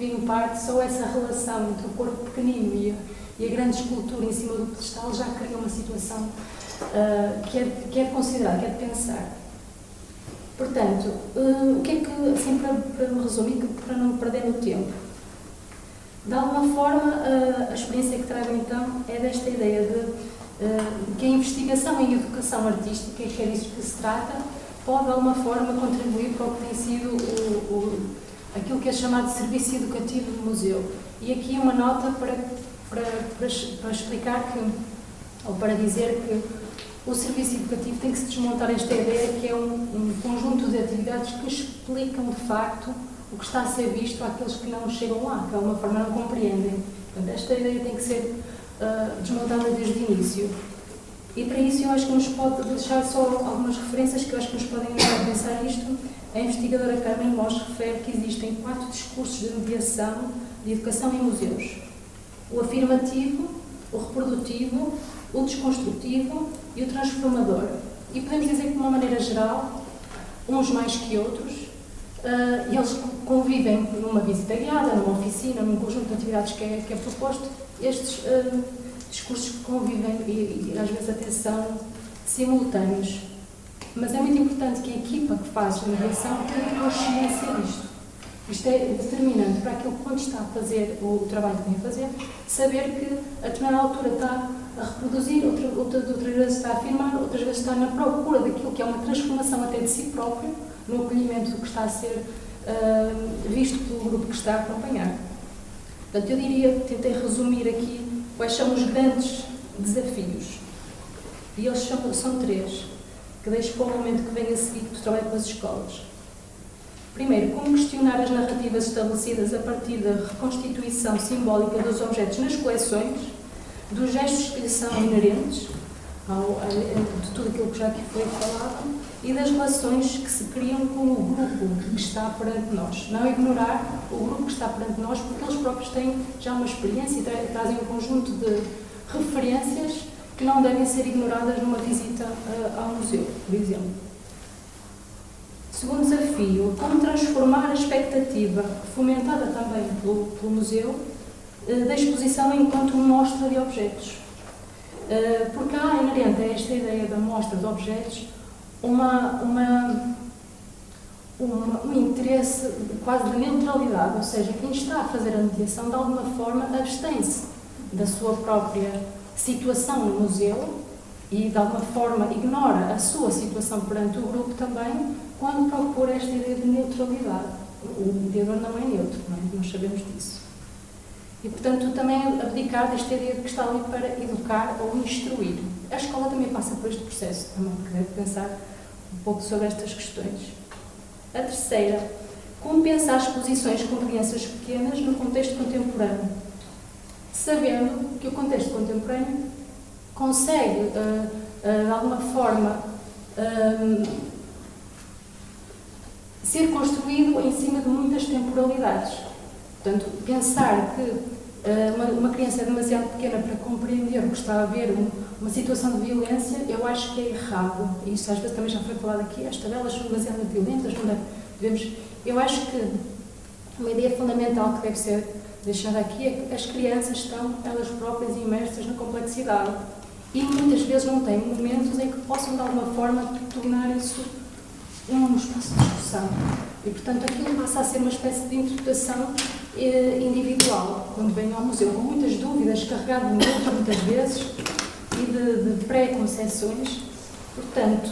veem parte, só essa relação entre o corpo pequenino e a grande escultura em cima do pedestal já cria uma situação que é de considerar, que é de pensar. Portanto, o que é que, assim, para me resumir, para não me perder no tempo, de alguma forma, a experiência que trago então é desta ideia de que a investigação em educação artística, que é disso que se trata, pode de alguma forma contribuir para o que tem sido aquilo que é chamado de serviço educativo do museu. E aqui uma nota para explicar que, ou para dizer que o serviço educativo tem que se desmontar esta ideia que é um conjunto de atividades que explicam de facto o que está a ser visto àqueles que não chegam lá, que de alguma forma não compreendem. Portanto, esta ideia tem que ser desmontada desde o início. E para isso eu acho que nos pode deixar só algumas referências que eu acho que nos podem ajudar a pensar isto. A investigadora Carmen Mos refere que existem 4 discursos de mediação de educação em museus: o afirmativo, o reprodutivo, o desconstrutivo e o transformador. E podemos dizer que, de uma maneira geral, uns mais que outros, eles convivem numa visita guiada, numa oficina, num conjunto de atividades que é proposto. Estes discursos que convivem e às vezes até são simultâneos. Mas é muito importante que a equipa que faz a mediação tenha consciência disto. Isto é determinante para aquilo que, quando está a fazer o trabalho que tem a fazer, saber que a determinada altura está a reproduzir, outras vezes está a afirmar, outras vezes está na procura daquilo que é uma transformação até de si próprio, no acolhimento do que está a ser visto pelo grupo que está a acompanhar. Portanto, eu diria, tentei resumir aqui quais são os grandes desafios. E eles são 3, que deixo para o momento que vem a seguir do trabalho com as escolas. Primeiro, como questionar as narrativas estabelecidas a partir da reconstituição simbólica dos objetos nas coleções, dos gestos que lhes são inerentes, de tudo aquilo que já aqui foi falado, e das relações que se criam com o grupo que está perante nós. Não ignorar o grupo que está perante nós, porque eles próprios têm já uma experiência e trazem um conjunto de referências que não devem ser ignoradas numa visita ao museu, por exemplo. Segundo desafio, como transformar a expectativa, fomentada também pelo museu, da exposição enquanto mostra de objetos. Porque há inerente a esta ideia da mostra de objetos um interesse quase de neutralidade, ou seja, quem está a fazer a mediação de alguma forma abstém-se da sua própria situação no museu e de alguma forma ignora a sua situação perante o grupo também quando procura esta ideia de neutralidade. O mediador não é neutro, não é? Nós sabemos disso. E, portanto, também abdicar desta ideia de que está ali para educar ou instruir. A escola também passa por este processo, também, que deve pensar um pouco sobre estas questões. A terceira, como pensar exposições com crianças pequenas no contexto contemporâneo, sabendo que o contexto contemporâneo consegue, de alguma forma, ser construído em cima de muitas temporalidades. Portanto, pensar que uma criança é demasiado pequena para compreender o que está a ver, uma situação de violência, eu acho que é errado. E isso às vezes também já foi falado aqui, as tabelas são demasiado violentas, não devemos... Eu acho que uma ideia fundamental que deve ser deixada aqui é que as crianças estão, elas próprias, imersas na complexidade. E muitas vezes não têm momentos em que possam, de alguma forma, tornar isso um espaço de discussão. E, portanto, aquilo passa a ser uma espécie de interpretação individual, quando vem ao museu, com muitas dúvidas, carregado de medo, muitas vezes, e de pré-conceições. Portanto,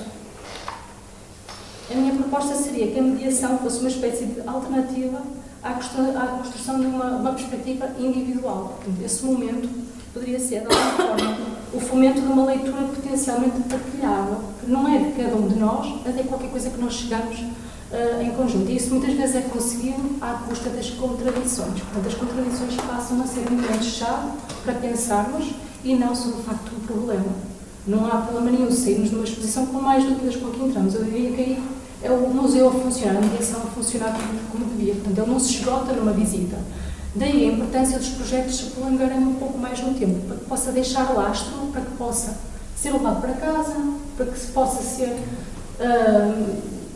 a minha proposta seria que a mediação fosse uma espécie de alternativa à construção de uma perspectiva individual. Portanto, esse momento poderia ser, de alguma forma, o fomento de uma leitura potencialmente partilhável, que não é de cada um de nós, mas é qualquer coisa que nós chegamos em conjunto. E isso muitas vezes é conseguido à custa das contradições. Portanto, as contradições passam a ser elementos-chave para pensarmos e não sobre o facto do problema. Não há problema nenhum sairmos de uma exposição com mais dúvidas com que entramos. Eu diria que aí é o museu a funcionar, a mediação a funcionar como devia. Portanto, ele não se esgota numa visita. Daí a importância dos projetos se prolongarem um pouco mais no tempo, para que possa deixar lastro, para que possa ser levado para casa, para que se possa ser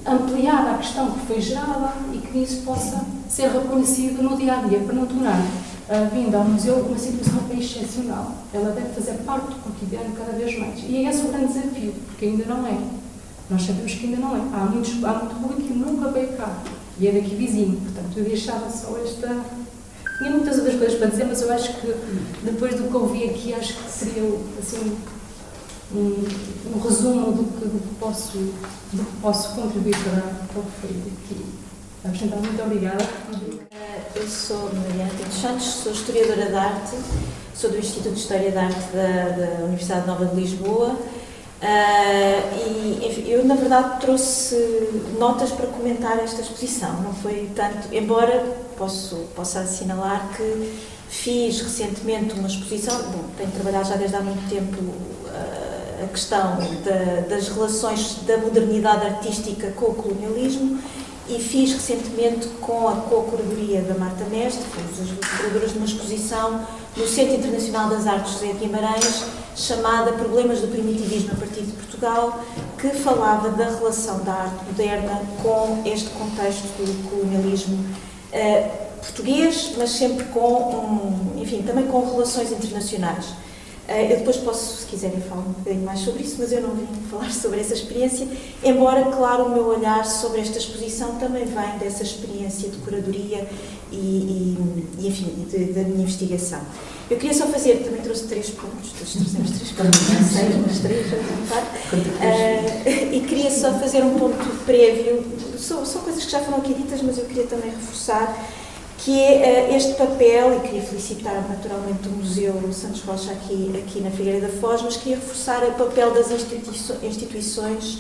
ampliada a questão que foi gerada e que isso possa ser reconhecido no dia-a-dia, para não tornar a vinda ao museu uma situação excepcional. Ela deve fazer parte do cotidiano cada vez mais. E é esse o grande desafio, porque ainda não é. Nós sabemos que ainda não é. Há muito público que nunca veio cá. E é daqui vizinho. Portanto, eu deixava só esta... Tinha muitas outras coisas para dizer, mas eu acho que depois do que ouvi aqui, acho que seria assim, um resumo do que posso contribuir para o que foi aqui apresentado. Muito obrigada.
Eu sou Mariana dos Santos, sou historiadora de arte, sou do Instituto de História da Arte da Universidade Nova de Lisboa e, enfim, eu na verdade trouxe notas para comentar esta exposição, não foi tanto, embora possa assinalar que fiz recentemente uma exposição, tenho trabalhado já desde há muito tempo a questão das relações da modernidade artística com o colonialismo e fiz recentemente com a co-curadoria da Marta Mestre, fomos as curadoras de uma exposição no Centro Internacional das Artes José de Guimarães, chamada Problemas do Primitivismo a partir de Portugal, que falava da relação da arte moderna com este contexto do colonialismo português, mas sempre enfim, também com relações internacionais. Eu depois posso, se quiserem, falar um bocadinho mais sobre isso, mas eu não vim falar sobre essa experiência, embora, claro, o meu olhar sobre esta exposição também vem dessa experiência de curadoria e enfim, da minha investigação. Eu queria só fazer, também trouxe 3 pontos, trouxemos 3 pontos, não sei, mas 3, e queria só fazer um ponto prévio, são coisas que já foram aqui ditas, mas eu queria também reforçar, que é este papel, e queria felicitar naturalmente o Museu Santos Rocha aqui na Figueira da Foz, mas queria reforçar o papel das instituições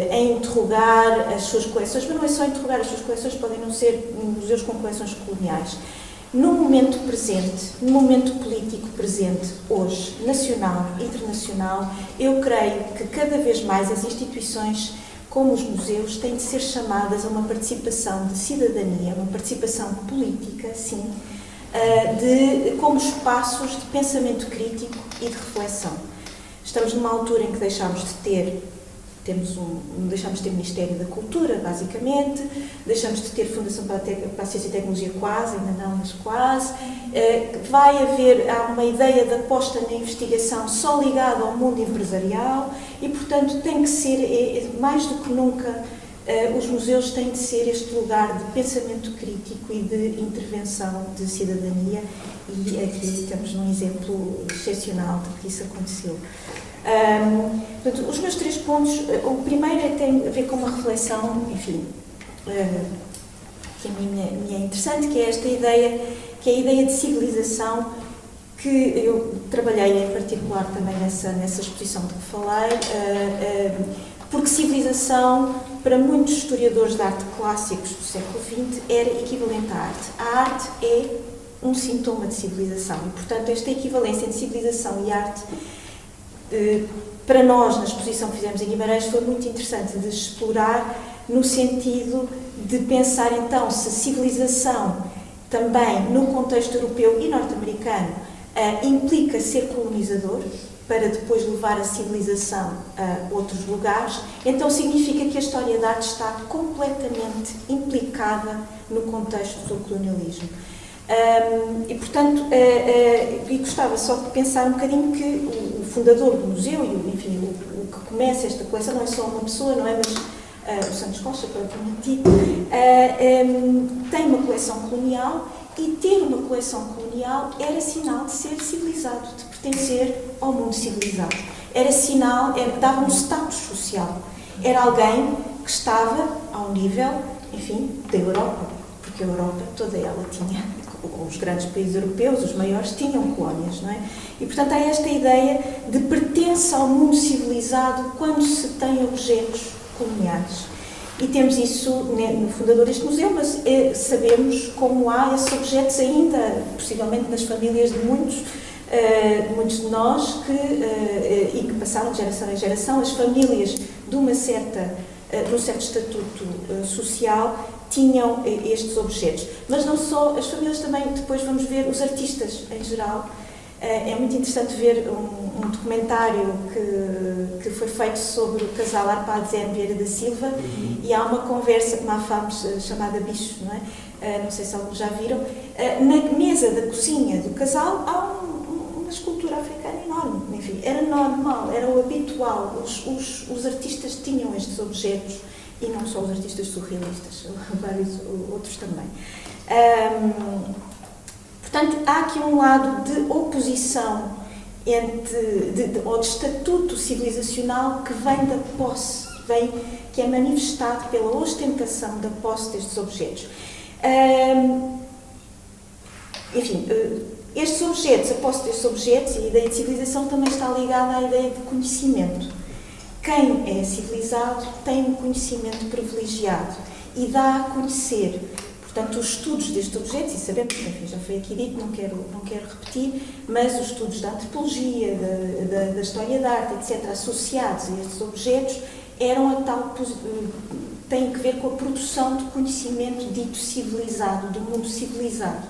em interrogar as suas coleções, mas não é só interrogar as suas coleções, podem não ser museus com coleções coloniais. No momento presente, no momento político presente, hoje, nacional, internacional, eu creio que cada vez mais as instituições, como os museus, têm de ser chamadas a uma participação de cidadania, uma participação política, sim, como espaços de pensamento crítico e de reflexão. Estamos numa altura em que deixámos de ter Ministério da Cultura, basicamente, deixamos de ter Fundação para a Ciência e Tecnologia, quase, ainda não, mas quase. Há uma ideia de aposta na investigação só ligada ao mundo empresarial e, portanto, tem que ser, mais do que nunca, os museus têm de ser este lugar de pensamento crítico e de intervenção de cidadania, e aqui estamos num exemplo excepcional de que isso aconteceu. Portanto, os meus 3 pontos, o primeiro tem a ver com uma reflexão, enfim, que a mim me é interessante, que é esta ideia, que é a ideia de civilização, que eu trabalhei em particular também nessa exposição de que falei, porque civilização, para muitos historiadores de arte clássicos do século XX, era equivalente à arte. A arte é um sintoma de civilização e, portanto, esta equivalência entre civilização e arte, para nós, na exposição que fizemos em Guimarães, foi muito interessante de explorar, no sentido de pensar, então, se civilização também, no contexto europeu e norte-americano, implica ser colonizador, para depois levar a civilização a outros lugares, então significa que a história da arte está completamente implicada no contexto do colonialismo. E, portanto, e gostava só de pensar um bocadinho que o fundador do museu, e enfim, o que começa esta coleção, não é só uma pessoa, não é? Mas o Santos Rocha, propriamente dito, tem uma coleção colonial, e ter uma coleção colonial era sinal de ser civilizado, de pertencer ao mundo civilizado. Era sinal, dava um status social. Era alguém que estava ao nível, enfim, da Europa, porque a Europa toda ela tinha, os grandes países europeus, os maiores, tinham colónias, não é? E, portanto, há esta ideia de pertença ao mundo civilizado quando se tem objetos coloniais. E temos isso no fundador deste museu, mas sabemos como há esses objetos ainda, possivelmente nas famílias de muitos de nós, e que passaram de geração em geração. As famílias de um certo estatuto social tinham estes objetos. Mas não só, as famílias também, depois vamos ver os artistas em geral. É muito interessante ver um documentário que foi feito sobre o casal Arpades Vieira da Silva, e há uma conversa, uma famosa chamada Bicho, não é? Não sei se alguns já viram. Na mesa da cozinha do casal há uma escultura africana enorme. Enfim, era normal, era o habitual. Os artistas tinham estes objetos, e não só os artistas surrealistas, vários outros também. Portanto, há aqui um lado de oposição ou de estatuto civilizacional que vem da posse, que é manifestado pela ostentação da posse destes objetos. Enfim, estes objetos, a posse destes objetos e a ideia de civilização também está ligada à ideia de conhecimento. Quem é civilizado tem um conhecimento privilegiado e dá a conhecer. Portanto, os estudos destes objetos, e sabemos, enfim, já foi aqui dito, não quero repetir, mas os estudos da antropologia, da história da arte, etc., associados a estes objetos, têm que ver com a produção de conhecimento dito civilizado, do mundo civilizado,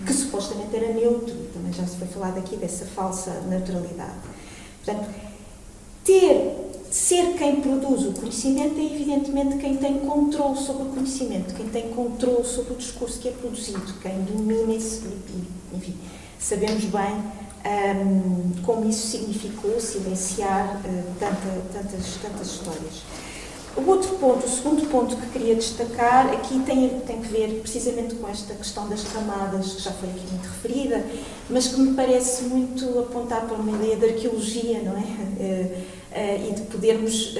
que supostamente era neutro, também já se foi falado aqui dessa falsa neutralidade. Portanto, ser quem produz o conhecimento é evidentemente quem tem controle sobre o conhecimento, quem tem controle sobre o discurso que é produzido, quem domina isso, e enfim, sabemos bem como isso significou silenciar tantas histórias. O segundo ponto que queria destacar aqui tem que ver precisamente com esta questão das camadas, que já foi aqui muito referida, mas que me parece muito apontar para uma ideia de arqueologia, não é? e de podermos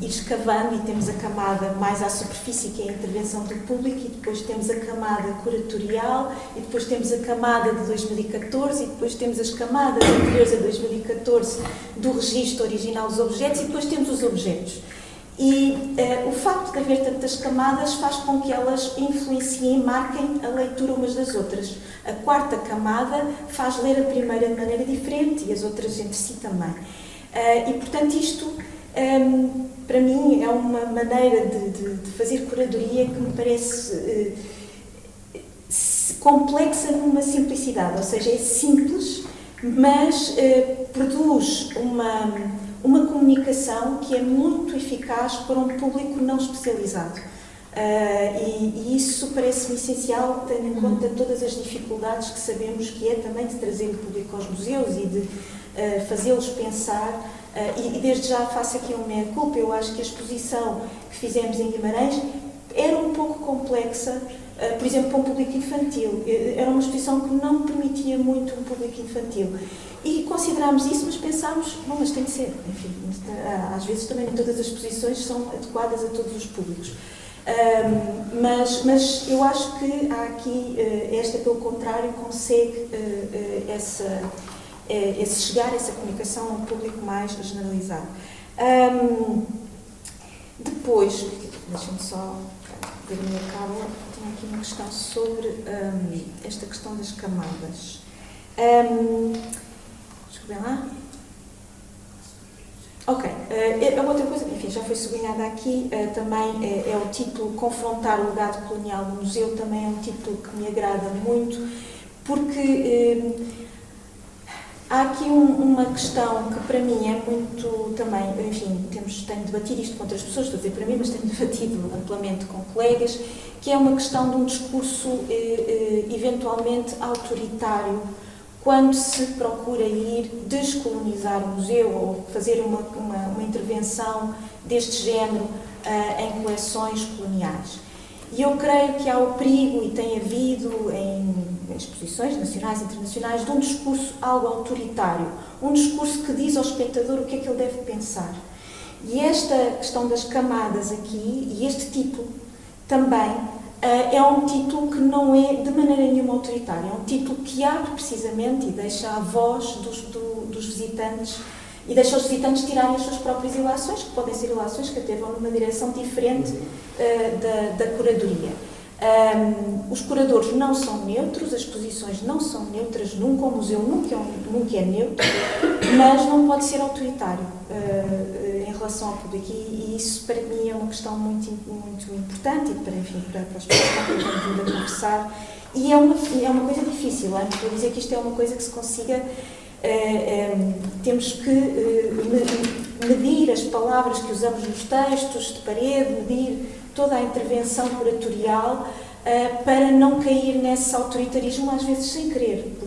ir escavando, e temos a camada mais à superfície, que é a intervenção do público, e depois temos a camada curatorial, e depois temos a camada de 2014, e depois temos as camadas anteriores a 2014 do registro original dos objetos, e depois temos os objetos. E o facto de haver tantas camadas faz com que elas influenciem e marquem a leitura umas das outras. A quarta camada faz ler a primeira de maneira diferente e as outras entre si também. E, portanto, isto, para mim, é uma maneira de fazer curadoria que me parece complexa numa simplicidade, ou seja, é simples, mas produz uma comunicação que é muito eficaz para um público não especializado. E isso parece-me essencial, tendo em conta todas as dificuldades que sabemos que é também de trazer o público aos museus e de fazê-los pensar. E desde já faço aqui uma meia-culpa, eu acho que a exposição que fizemos em Guimarães era um pouco complexa, por exemplo, para um público infantil. Era uma exposição que não permitia muito um público infantil. E considerámos isso, mas pensámos, bom, mas tem de ser. Enfim, às vezes também nem todas as exposições são adequadas a todos os públicos. Mas eu acho que há aqui, esta, pelo contrário, consegue chegar a essa comunicação a um público mais generalizado. Depois, deixem-me só ver a minha cábula, tenho aqui uma questão sobre esta questão das camadas. Desculpem lá. Ok. A outra coisa, enfim, já foi sublinhada aqui, também é o título Confrontar o legado colonial no museu, também é um título que me agrada muito, porque há aqui uma questão que para mim é muito também, enfim, tenho debatido isto com outras pessoas, estou a dizer para mim, mas tenho debatido amplamente com colegas, que é uma questão de um discurso eventualmente autoritário, quando se procura ir descolonizar o museu ou fazer uma intervenção deste género em coleções coloniais. E eu creio que há o perigo, e tem havido em exposições nacionais e internacionais, de um discurso algo autoritário, um discurso que diz ao espectador o que é que ele deve pensar. E esta questão das camadas aqui, e este título também, é um título que não é de maneira nenhuma autoritário, é um título que abre precisamente e deixa a voz dos visitantes e deixa os visitantes tirarem as suas próprias ilações, que podem ser ilações que até vão numa direção diferente da curadoria. Os curadores não são neutros, as exposições não são neutras nunca, o museu nunca é neutro, mas não pode ser autoritário em relação ao público, e isso para mim é uma questão muito, muito importante, e para as pessoas que estão vindo a conversar, e é uma coisa difícil, não estou a dizer que isto é uma coisa que se consiga. Temos que medir as palavras que usamos nos textos de parede, medir toda a intervenção curatorial para não cair nesse autoritarismo, às vezes sem querer,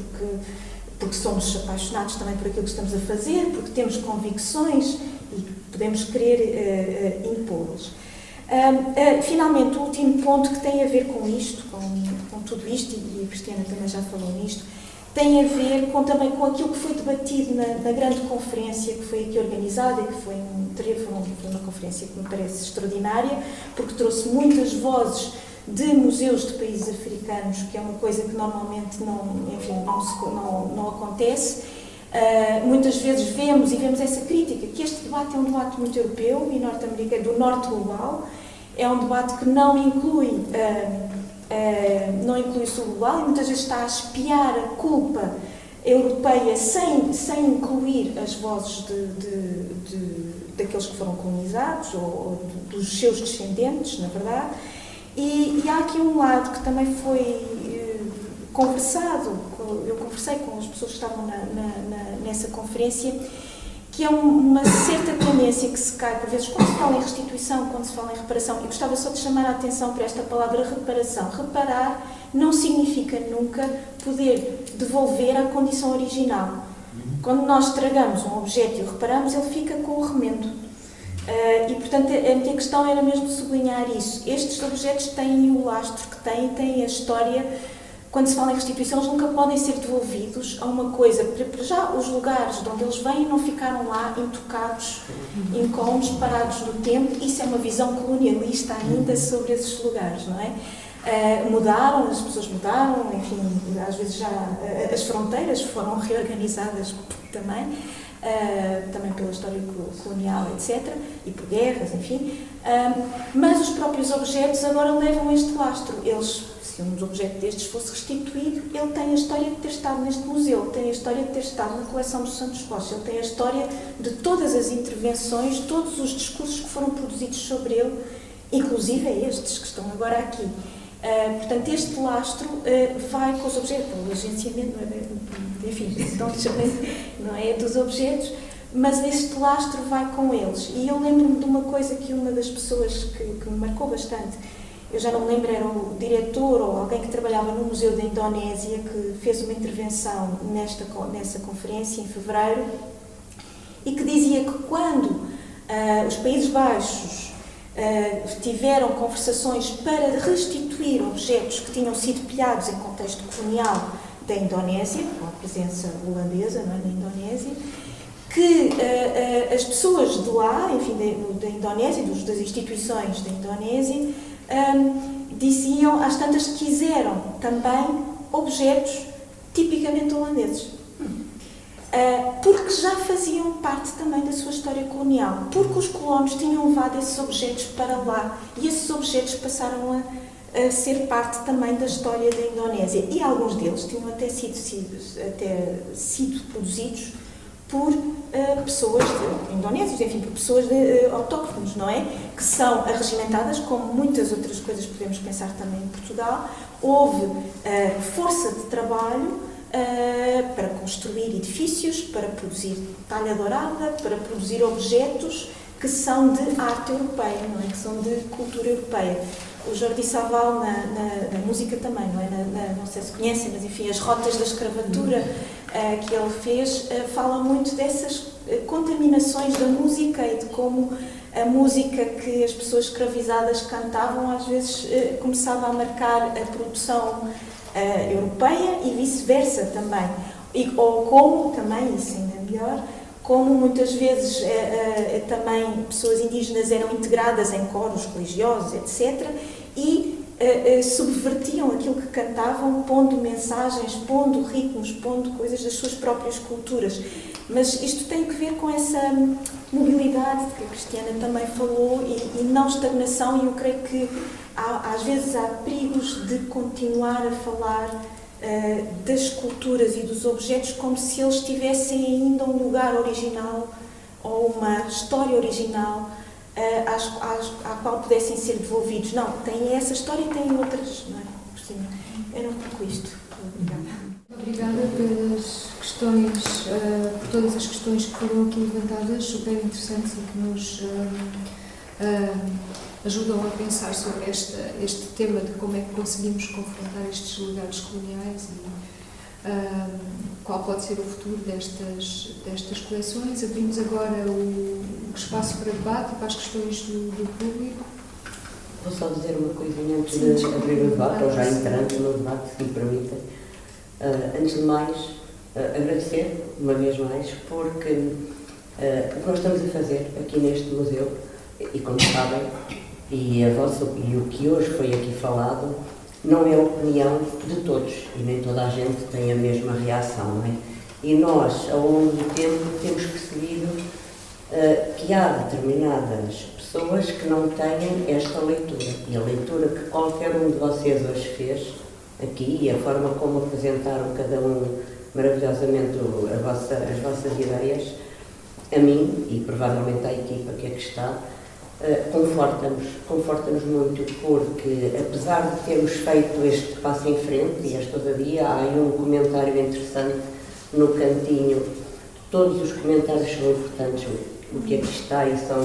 porque somos apaixonados também por aquilo que estamos a fazer, porque temos convicções e podemos querer impô-las. Finalmente, o último ponto que tem a ver com isto, com tudo isto, e a Cristiana também já falou nisto, tem a ver também com aquilo que foi debatido na grande conferência que foi aqui organizada, e que foi uma conferência que me parece extraordinária, porque trouxe muitas vozes de museus de países africanos, que é uma coisa que normalmente não acontece. Muitas vezes vemos essa crítica, que este debate é um debate muito europeu e norte-americano, do norte global, é um debate que não inclui o sul global, e muitas vezes está a espiar a culpa europeia sem incluir as vozes daqueles que foram colonizados ou dos seus descendentes, na verdade. E há aqui um lado que também foi conversado, eu conversei com as pessoas que estavam nessa conferência, que é uma certa tendência que se cai, por vezes, quando se fala em restituição, quando se fala em reparação. Eu gostava só de chamar a atenção para esta palavra reparação. Reparar não significa nunca poder devolver à condição original. Quando nós estragamos um objeto e o reparamos, ele fica com o remendo. E, portanto, a minha questão era mesmo sublinhar isso. Estes objetos têm o lastro que têm a história quando se fala em restituição, eles nunca podem ser devolvidos a uma coisa. Para já, os lugares de onde eles vêm não ficaram lá intocados, incólumes, parados no tempo. Isso é uma visão colonialista ainda sobre esses lugares, não é? Mudaram, as pessoas mudaram, enfim, às vezes já as fronteiras foram reorganizadas também pela história colonial, etc., e por guerras, enfim. Mas os próprios objetos agora levam este lastro. Se um objeto destes fosse restituído, ele tem a história de ter estado neste museu, tem a história de ter estado na coleção dos Santos Rocha, ele tem a história de todas as intervenções, todos os discursos que foram produzidos sobre ele, inclusive estes que estão agora aqui. Portanto, este lastro vai com os objetos, o agenciamento, enfim, não é dos objetos, mas este lastro vai com eles. E eu lembro-me de uma coisa que uma das pessoas que me marcou bastante, eu já não me lembro, era o diretor ou alguém que trabalhava no Museu da Indonésia, que fez uma intervenção nessa conferência em fevereiro, e que dizia que quando os Países Baixos tiveram conversações para restituir objetos que tinham sido pilhados em contexto colonial da Indonésia, com a presença holandesa, não é, na Indonésia, que as pessoas de lá, enfim, da Indonésia, das instituições da Indonésia, diziam, às tantas, que quiseram também objetos tipicamente holandeses. Porque já faziam parte também da sua história colonial, porque os colonos tinham levado esses objetos para lá e esses objetos passaram a ser parte também da história da Indonésia, e alguns deles tinham até sido produzidos por pessoas indonésias, enfim, por pessoas autóctones, não é? Que são arregimentadas, como muitas outras coisas podemos pensar também em Portugal. Houve força de trabalho para construir edifícios, para produzir talha dourada, para produzir objetos que são de arte europeia, não é? Que são de cultura europeia. O Jordi Savall, na música também, não é? Não sei se conhecem, mas enfim, as rotas da escravatura que ele fez, fala muito dessas contaminações da música e de como a música que as pessoas escravizadas cantavam às vezes começava a marcar a produção europeia e vice-versa também. Ou como, também, isso ainda é melhor, como muitas vezes também pessoas indígenas eram integradas em coros religiosos, etc., e subvertiam aquilo que cantavam, pondo mensagens, pondo ritmos, pondo coisas das suas próprias culturas. Mas isto tem que ver com essa mobilidade de que a Cristiana também falou e não estagnação, e eu creio que às vezes há perigos de continuar a falar das culturas e dos objetos como se eles tivessem ainda um lugar original ou uma história original à qual pudessem ser devolvidos. Não, têm essa história e têm outras, não é? Por cima. Eu não perco isto.
Obrigada pelas questões, por todas as questões que foram aqui levantadas, super interessantes e que nos ajudam a pensar sobre este tema de como é que conseguimos confrontar estes legados coloniais e qual pode ser o futuro destas coleções. Abrimos agora o espaço para debate e para as questões do público.
Vou só dizer uma coisinha antes de abrir o debate, ou já entrando no debate, se me permitem. Antes de mais, agradecer, uma vez mais, porque o que nós estamos a fazer aqui neste museu, e como sabem, e o que hoje foi aqui falado, não é a opinião de todos, e nem toda a gente tem a mesma reação, não é? E nós, ao longo do tempo, temos percebido que há determinadas pessoas que não têm esta leitura, e a leitura que qualquer um de vocês hoje fez aqui, e a forma como apresentaram cada um maravilhosamente as vossas ideias, a mim, e provavelmente à equipa que aqui está, conforta-nos muito, porque apesar de termos feito este passo em frente, e todavia há aí um comentário interessante no cantinho. Todos os comentários são importantes, o que aqui está, e são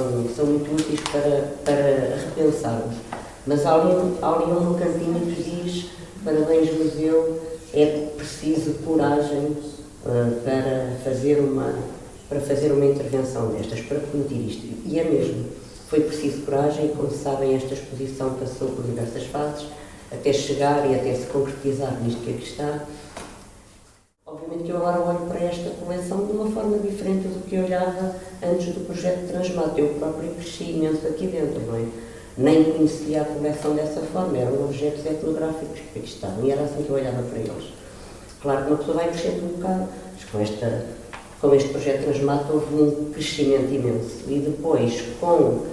muito úteis para repensarmos. Mas há ali um cantinho que diz: parabéns, museu, é preciso coragem para fazer uma intervenção destas, para permitir isto. E é mesmo. Foi preciso coragem, e como sabem, esta exposição passou por diversas fases. até chegar e até se concretizar nisto que aqui está. Obviamente que eu agora olho para esta coleção de uma forma diferente do que eu olhava antes do projeto Transmate. Eu próprio cresci imenso aqui dentro, não é? Nem conhecia a coleção dessa forma, eram objetos etnográficos que aqui estavam e era assim que eu olhava para eles. Claro que uma pessoa vai crescendo um bocado, mas com este projeto Transmate houve um crescimento imenso. E depois, com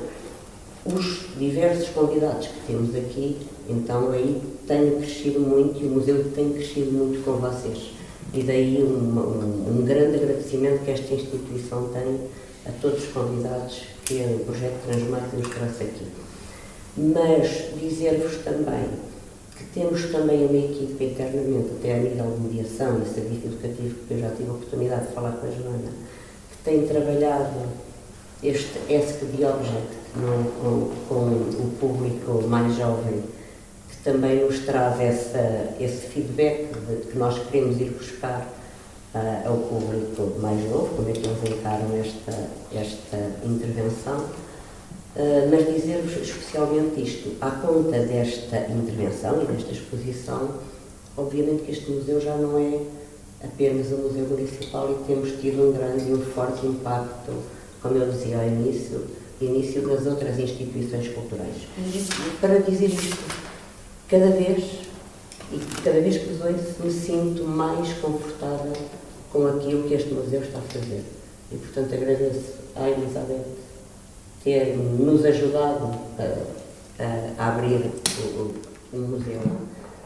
os diversos convidados que temos aqui, então aí tenho crescido muito e o museu tem crescido muito com vocês. E daí um grande agradecimento que esta instituição tem a todos os convidados que o projeto Transmate nos trouxe aqui. Mas dizer-vos também que temos também uma equipa internamente, até a nível de mediação e serviço educativo, que eu já tive a oportunidade de falar com a Joana, que tem trabalhado este Ask the Object com o público mais jovem, que também nos traz esse feedback de que nós queremos ir buscar ao público mais novo, como é que eles encaram esta intervenção. Mas dizer-vos especialmente isto, à conta desta intervenção e desta exposição, obviamente que este museu já não é apenas um museu municipal e temos tido um grande e um forte impacto, como eu dizia ao início das outras instituições culturais. Para dizer isto, cada vez que vos ouço, me sinto mais confortável com aquilo que este museu está a fazer. E, portanto, agradeço à Elizabeth ter nos ajudado a abrir o museu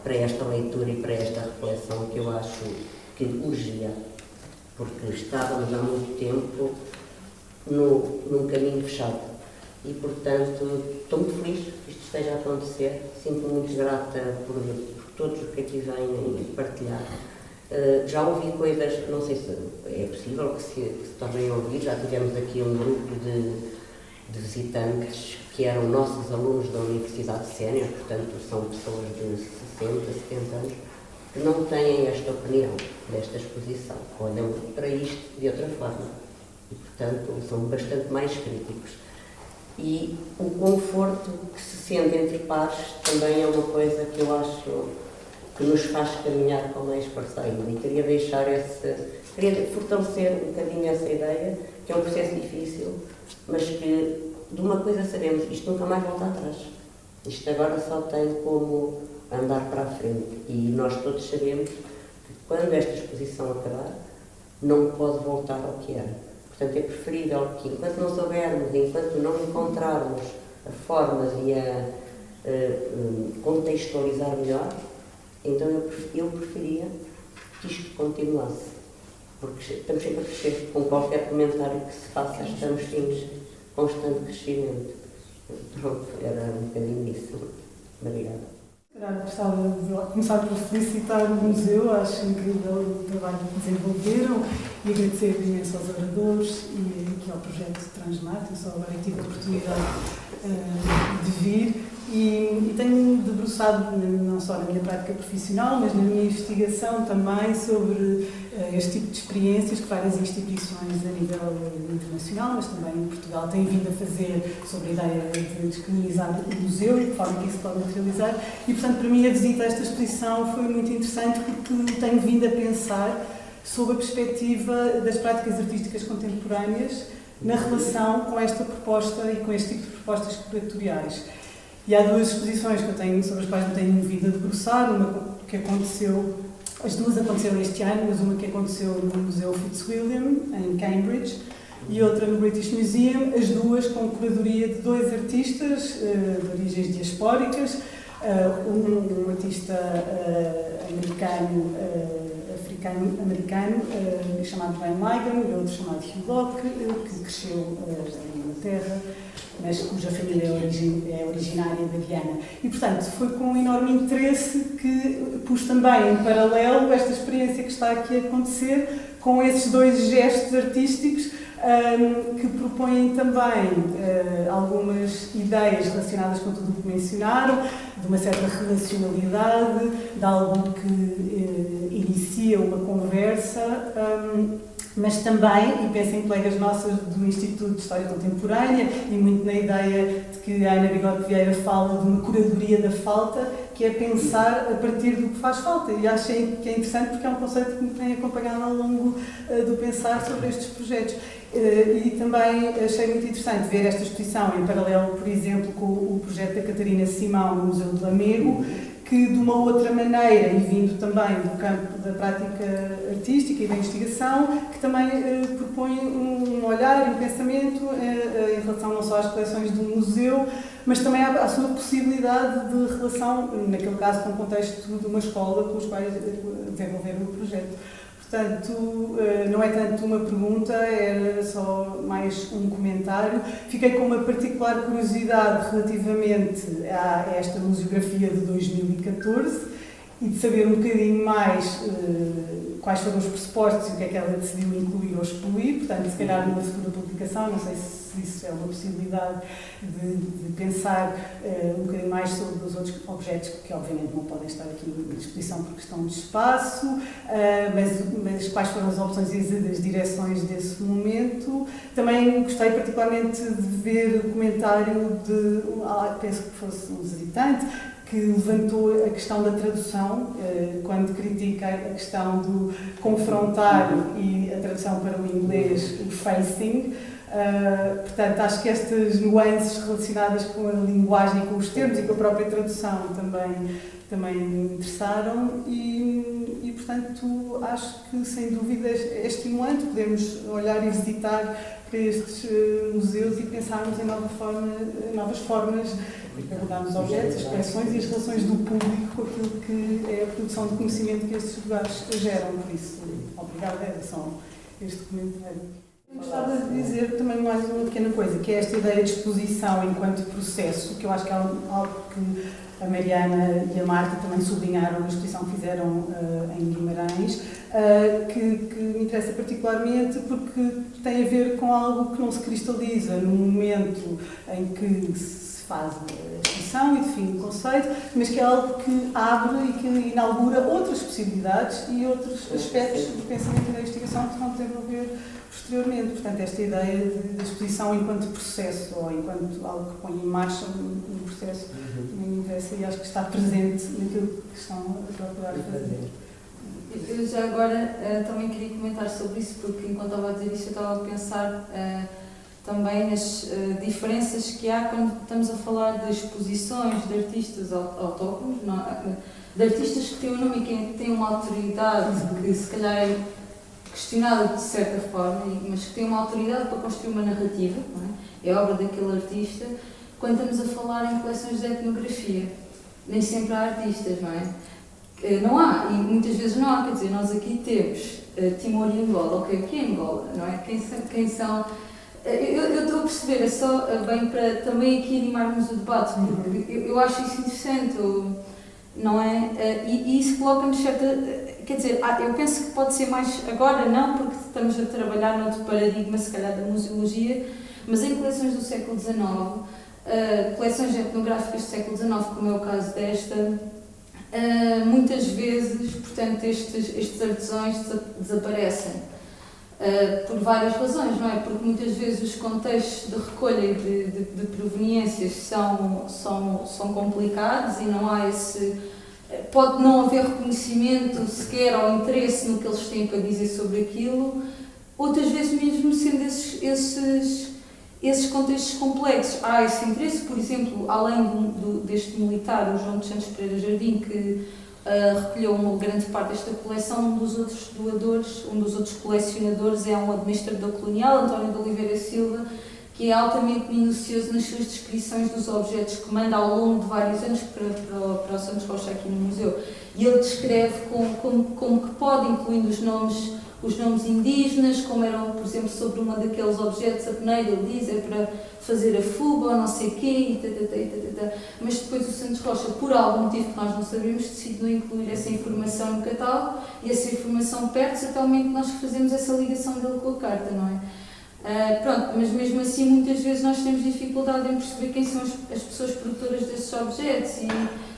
para esta leitura e para esta reflexão que eu acho que urgia, porque estávamos há muito tempo num caminho fechado. E, portanto, estou muito feliz que isto esteja a acontecer, sinto-me muito grata por todos os que aqui vêm partilhar. Já ouvi coisas, não sei se é possível que se tornem a ouvir, já tivemos aqui um grupo de visitantes que eram nossos alunos da Universidade Sénior, portanto são pessoas de 60, 70 anos, que não têm esta opinião desta exposição, olham para isto de outra forma e, portanto, são bastante mais críticos. E o conforto que se sente entre pares também é uma coisa que eu acho que nos faz caminhar com mais força ainda. E queria queria fortalecer um bocadinho essa ideia, que é um processo difícil, mas que de uma coisa sabemos, isto nunca mais volta atrás. Isto agora só tem como andar para a frente. E nós todos sabemos que quando esta exposição acabar, não pode voltar ao que era. Portanto, é preferível que, enquanto não soubermos, enquanto não encontrarmos a forma de a contextualizar melhor, então eu preferia que isto continuasse. Porque estamos sempre a crescer. Com qualquer comentário que se faça, estamos em constante crescimento. Pronto, era um bocadinho isso. Obrigada.
Gostava de começar por felicitar o museu, acho incrível o trabalho que desenvolveram e agradecer imenso aos oradores e aqui ao projeto Transmate. Eu só agora tive a oportunidade de vir e tenho debruçado não só na minha prática profissional, mas na minha investigação também sobre este tipo de experiências que várias instituições a nível internacional, mas também em Portugal, têm vindo a fazer sobre a ideia de descolonizar o museu e de forma que isso pode materializar. E, portanto, para mim a visita a esta exposição foi muito interessante porque tenho vindo a pensar sobre a perspectiva das práticas artísticas contemporâneas na relação com esta proposta e com este tipo de propostas curatoriais. E há duas exposições que eu tenho, sobre as quais me tenho vindo a debruçar, uma que aconteceu, as duas aconteceram este ano, mas uma que aconteceu no Museu Fitzwilliam, em Cambridge, e outra no British Museum, as duas com curadoria de dois artistas de origens diaspóricas, um artista africano-americano chamado Ben Ligon e outro chamado Hugh Locke, que cresceu na Inglaterra, mas cuja família é originária da Viana. E, portanto, foi com um enorme interesse que pus também em paralelo esta experiência que está aqui a acontecer com esses dois gestos artísticos que propõem também algumas ideias relacionadas com tudo o que mencionaram, de uma certa relacionalidade, de algo que inicia uma conversa, mas também, e penso em colegas nossas do Instituto de História Contemporânea, e muito na ideia de que a Ana Bigode Vieira fala de uma curadoria da falta, que é pensar a partir do que faz falta. E acho que é interessante porque é um conceito que me tem acompanhado ao longo do pensar sobre estes projetos. E também achei muito interessante ver esta exposição em paralelo, por exemplo, com o projeto da Catarina Simão no Museu do Lamego, que de uma outra maneira, e vindo também do campo da prática artística e da investigação, que também propõe um olhar e um pensamento em relação não só às coleções do museu, mas também à sua possibilidade de relação, naquele caso com o contexto de uma escola com os quais desenvolveram o projeto. Portanto, não é tanto uma pergunta, era só mais um comentário. Fiquei com uma particular curiosidade relativamente a esta museografia de 2014 e de saber um bocadinho mais quais foram os pressupostos e o que é que ela decidiu incluir ou excluir. Portanto, se calhar numa futura publicação, não sei se isso é uma possibilidade de pensar um bocadinho mais sobre os outros objetos que obviamente não podem estar aqui na exposição por questão de espaço, mas quais foram as opções e as direções desse momento. Também gostei particularmente de ver o comentário de, penso que fosse um visitante, que levantou a questão da tradução, quando critica a questão do confrontar e a tradução para o inglês, o facing. Portanto, acho que estas nuances relacionadas com a linguagem, com os termos e com a própria tradução também me interessaram e, portanto, acho que, sem dúvida, é estimulante podermos olhar e visitar para estes museus e pensarmos em novas formas de abordarmos os objetos, as coleções e as relações do público com aquilo que é a produção de conhecimento que estes lugares geram. Por isso, obrigada, era só este comentário. Gostava de dizer também mais uma pequena coisa, que é esta ideia de exposição enquanto processo, que eu acho que é algo que a Mariana e a Marta também sublinharam na exposição que fizeram em Guimarães, que me interessa particularmente porque tem a ver com algo que não se cristaliza no momento em que se faz a exposição e define o conceito, mas que é algo que abre e que inaugura outras possibilidades e outros aspectos do pensamento e da investigação que se vão desenvolver posteriormente. Portanto, esta ideia de exposição enquanto processo ou enquanto algo que põe em marcha um processo também me interessa e acho que está presente naquilo que estão a procurar fazer.
Eu já agora também queria comentar sobre isso, porque enquanto estava a dizer isso eu estava a pensar também nas diferenças que há quando estamos a falar de exposições de artistas autóctonos, de artistas que têm um nome e que têm uma autoridade que se calhar é questionada de certa forma, mas que têm uma autoridade para construir uma narrativa, não é? É obra daquele artista, quando estamos a falar em coleções de etnografia. Nem sempre há artistas, não é? Não há, e muitas vezes não há, quer dizer, nós aqui temos Timor e Angola, ok, o que é Angola, não é? Quem são... Eu estou a perceber, é só bem para também aqui animarmos o debate, porque eu acho isso interessante, não é? E isso coloca-nos certa... Quer dizer, eu penso que pode ser mais agora, não, porque estamos a trabalhar noutro paradigma, se calhar, da museologia, mas em coleções do século XIX, coleções etnográficas do século XIX, como é o caso desta, muitas vezes, portanto, estes artesãos desaparecem. Por várias razões, não é? Porque muitas vezes os contextos de recolha e de proveniências são complicados e não há esse... Pode não haver reconhecimento sequer ou interesse no que eles têm para dizer sobre aquilo, outras vezes mesmo sendo esses contextos complexos. Há esse interesse, por exemplo, além deste militar, o João dos Santos Pereira Jardim, que recolheu uma grande parte desta coleção. Um dos outros doadores, um dos outros colecionadores é um administrador colonial, António de Oliveira Silva, que é altamente minucioso nas suas descrições dos objetos que manda ao longo de vários anos para o Santos Rocha aqui no museu. E ele descreve como que pode, incluindo os nomes indígenas, como eram, por exemplo, sobre uma daqueles objetos, a peneira, ele diz, é para fazer a fuga ou não sei o quê, mas depois o Santos Rocha, por algum motivo que nós não sabemos, decide não incluir essa informação no catálogo e essa informação perde-se até o momento que nós fazemos essa ligação dele com a carta, não é? Pronto, mas mesmo assim muitas vezes nós temos dificuldade em perceber quem são as pessoas produtoras desses objetos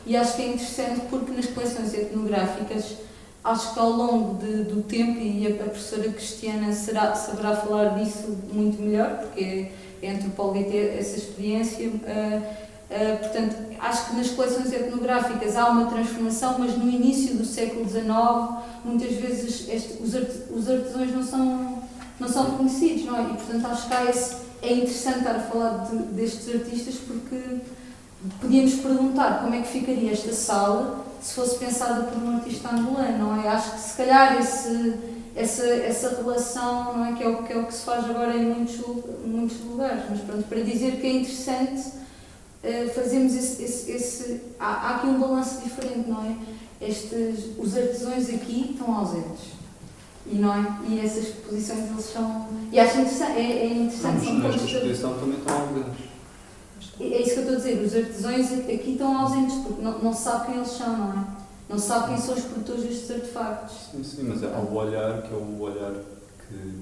e acho que é interessante porque nas coleções etnográficas acho que ao longo do tempo, e a professora Cristiana saberá falar disso muito melhor, porque é antropóloga e tem essa experiência. Portanto, acho que nas coleções etnográficas há uma transformação, mas no início do século XIX, muitas vezes os artesãos não são reconhecidos, não é? E, portanto, acho que é interessante estar a falar destes artistas, porque podíamos perguntar como é que ficaria esta sala se fosse pensada por um artista angolano, não é? Acho que se calhar essa relação, não é? Que é o que se faz agora em muitos lugares, mas pronto, para dizer que é interessante fazemos há aqui um balanço diferente, não é? Os artesãos aqui estão ausentes. E, não é? E essas exposições eles são. E acho interessante, é interessante.
Mas nesta exposição também estão ausentes.
É isso que eu estou a dizer, os artesãos aqui estão ausentes, porque não se sabe quem eles são, não é? Não se sabe quem são os produtores destes artefactos.
Sim, mas há o olhar, que é o olhar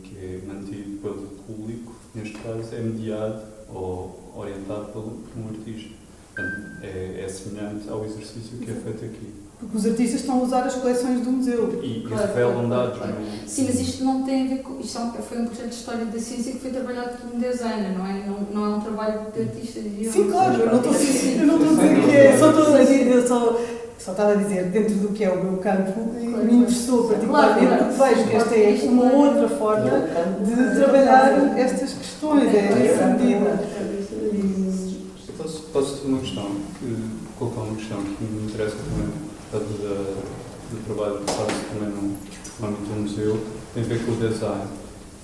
que é mantido pelo público, neste caso é mediado ou orientado por um artista. Portanto, é semelhante ao exercício que é feito aqui.
Porque os artistas estão a usar as coleções do museu.
E revelam dados.
Sim, mas isto não tem a ver com. Isto foi um projeto de história da ciência que foi trabalhado por um designer, não é? Não é um trabalho de artista.
Sim, claro, eu não estou a dizer que é. Só estava a dizer, dentro do que é o meu campo, me interessou particularmente, porque vejo que esta é uma outra forma de trabalhar estas questões, nessa medida.
Posso ter uma questão, colocar uma questão que me interessa também, do trabalho que faz também no âmbito do museu, tem a ver com o design.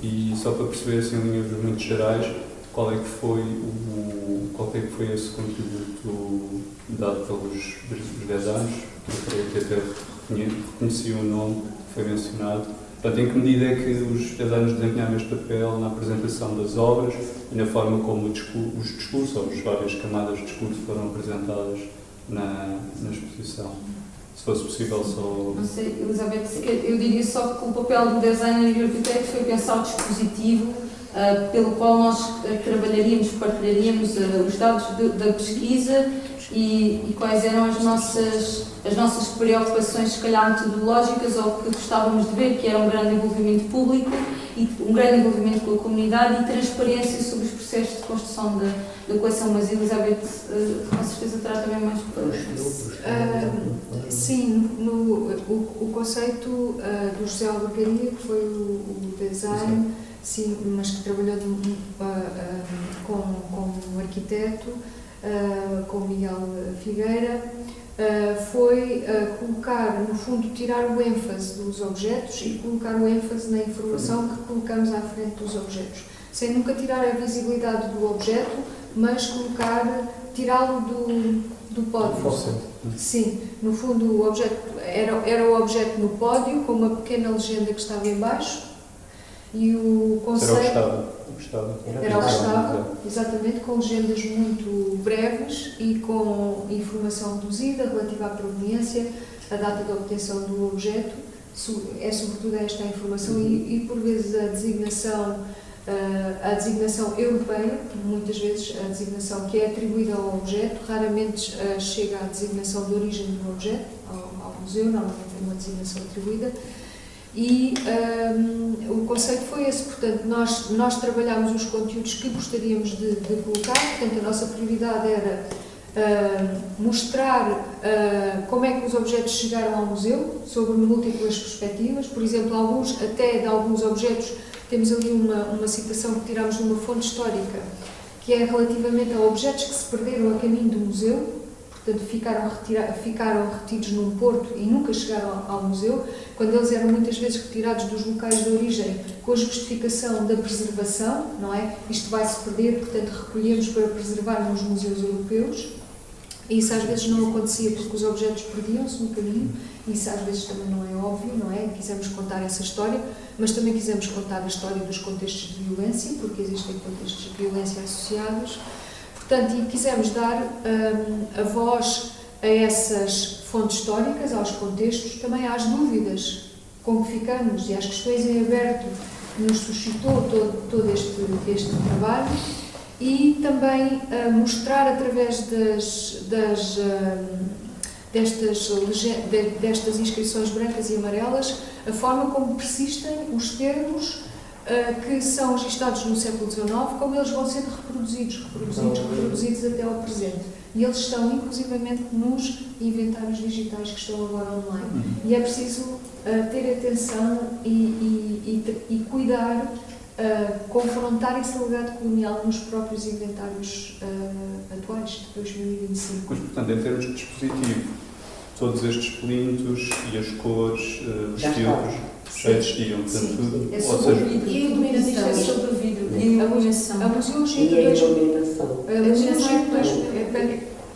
E só para perceber, assim, em linhas muito gerais, qual é que foi esse contributo dado pelos 10 anos, que eu creio que até reconheci o nome que foi mencionado. Portanto, em que medida é que os 10 anos desempenharam este papel na apresentação das obras e na forma como os discursos, ou as várias camadas de discurso foram apresentadas na exposição? Se fosse possível só...
Não sei, Elizabeth, eu diria só que o papel do designer e do arquiteto foi pensar o dispositivo pelo qual nós trabalharíamos, partilharíamos os dados da pesquisa e quais eram as nossas preocupações, se calhar metodológicas, ou que gostávamos de ver, que era um grande envolvimento público, e um grande envolvimento com a comunidade e transparência sobre os processos de construção da coleção. Mas Elizabeth, com certeza, terá também mais
sim, o conceito do José Alvacaria, que foi o design, sim, mas que trabalhou com um arquiteto, com Miguel Figueira, foi colocar, no fundo, tirar o ênfase dos objetos e colocar o ênfase na informação que colocamos à frente dos objetos, sem nunca tirar a visibilidade do objeto, mas tirá-lo do pódio. Sim, no fundo o objeto era o objeto no pódio, com uma pequena legenda que estava em baixo, e o conceito... Era o que estava, exatamente, com legendas muito breves e com informação reduzida relativa à proveniência, a data de obtenção do objeto, é sobretudo esta a informação e por vezes a designação europeia, muitas vezes a designação que é atribuída ao objeto, raramente chega à designação de origem do objeto, ao museu, normalmente é uma designação atribuída. E o conceito foi esse, portanto, nós trabalhámos os conteúdos que gostaríamos de colocar, portanto, a nossa prioridade era mostrar como é que os objetos chegaram ao museu, sobre múltiplas perspectivas. Por exemplo, até de alguns objetos, temos ali uma citação que tiramos de uma fonte histórica, que é relativamente a objetos que se perderam a caminho do museu, portanto ficaram retidos num porto e nunca chegaram ao museu, quando eles eram muitas vezes retirados dos locais de origem com a justificação da preservação, não é? Isto vai-se perder, portanto recolhemos para preservar nos museus europeus, e isso às vezes não acontecia porque os objetos perdiam-se no caminho, e isso às vezes também não é óbvio, não é? Quisemos contar essa história, mas também quisemos contar a história dos contextos de violência, porque existem contextos de violência associados. Portanto, e quisemos dar a voz a essas fontes históricas, aos contextos, também às dúvidas com que ficamos e às questões em aberto que nos suscitou todo este trabalho, destas inscrições brancas e amarelas, a forma como persistem os termos que são registados no século XIX, como eles vão sendo reproduzidos até ao presente. E eles estão, inclusivamente, nos inventários digitais que estão agora online. E é preciso ter atenção e cuidar, confrontar esse legado colonial nos próprios inventários atuais, de 2025.
Mas, portanto, em termos de dispositivo, todos estes plintos e as cores, os filtros, já existiam. Portanto,
É
ou
sobre o
seja,
vidro. E a iluminação. É sobre o vidro. E a iluminação.
A museologia
E a
de
iluminação.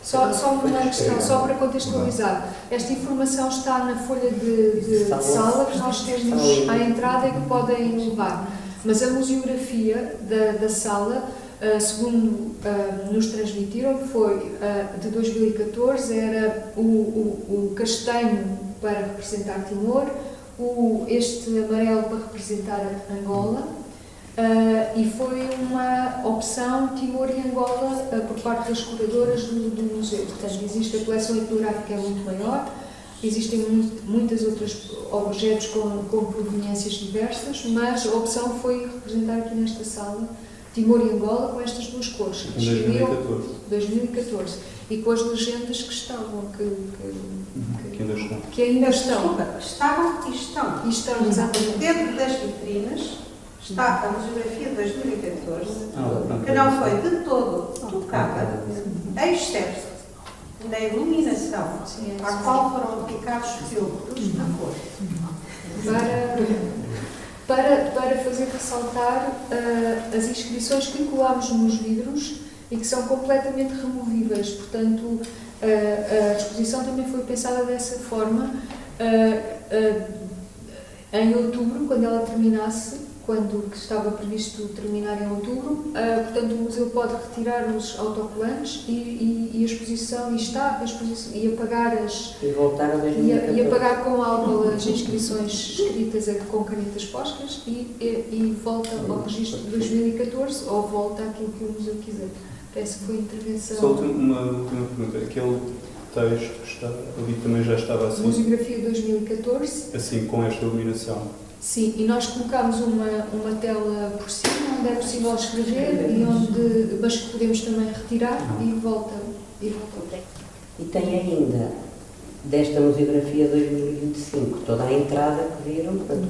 Só uma questão, só para contextualizar. Esta informação está na folha de sala que nós temos à entrada e que podem levar. Mas a museografia da sala, segundo nos transmitiram, foi de 2014, era o castanho para representar Timor, este amarelo para representar Angola, e foi uma opção Timor e Angola por parte das curadoras do museu. Portanto, existe a coleção etnográfica, é muito maior, existem muitas outros objetos com proveniências diversas, mas a opção foi representar aqui nesta sala Timor e Angola com estas duas cores.
em 2014.
2014. E com as legendas que estavam,
Que ainda estão.
que ainda estão.
Estavam e estão.
E estão, exatamente.
Dentro das vitrinas está a museografia de 2014,
Pronto.
que não foi de todo tocada, exceto na iluminação, à qual foram aplicados filtros na cor.
Para fazer ressaltar as inscrições que colámos nos vidros e que são completamente removíveis. Portanto, a exposição também foi pensada dessa forma. Em outubro, quando ela terminasse, quando estava previsto terminar em outubro, portanto o museu pode retirar os autocolantes e a exposição, e apagar
E voltar a 2014.
e apagar com álcool as inscrições escritas com canetas poscas e volta ao registro de 2014 ou volta àquilo que o museu quiser. Essa foi a intervenção.
Só uma última pergunta. Aquele texto que está ali também já estava assim?
Museografia 2014.
Assim, com esta iluminação?
Sim, e nós colocámos uma tela por cima, onde é possível escrever, mas que podemos também retirar e volta.
E tem ainda, desta museografia 2025, toda a entrada que viram, portanto,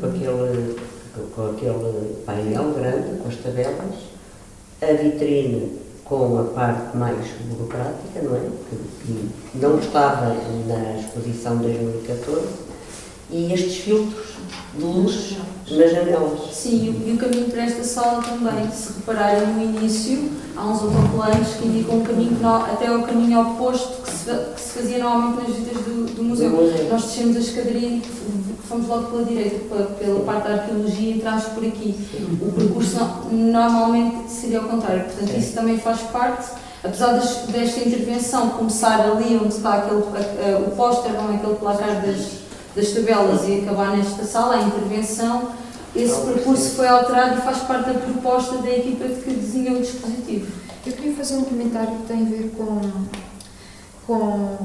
com aquele painel grande, com as tabelas, a vitrine com a parte mais burocrática, não é? Que não estava na exposição de 2014, e estes filtros de luz nas janelas.
Sim, e o caminho para esta sala também, se repararem no início, há uns autocolantes que indicam um caminho até o caminho oposto que se fazia normalmente nas visitas do museu. Nós descemos a escadaria e fomos logo pela direita, pela parte da arqueologia, e entramos por aqui. O percurso normalmente seria ao contrário, portanto isso também faz parte, apesar desta intervenção começar ali onde está o póster, não é, aquele placar das tabelas e acabar nesta sala, a intervenção, esse percurso foi alterado e faz parte da proposta da equipa que desenhou o dispositivo.
Eu queria fazer um comentário que tem a ver com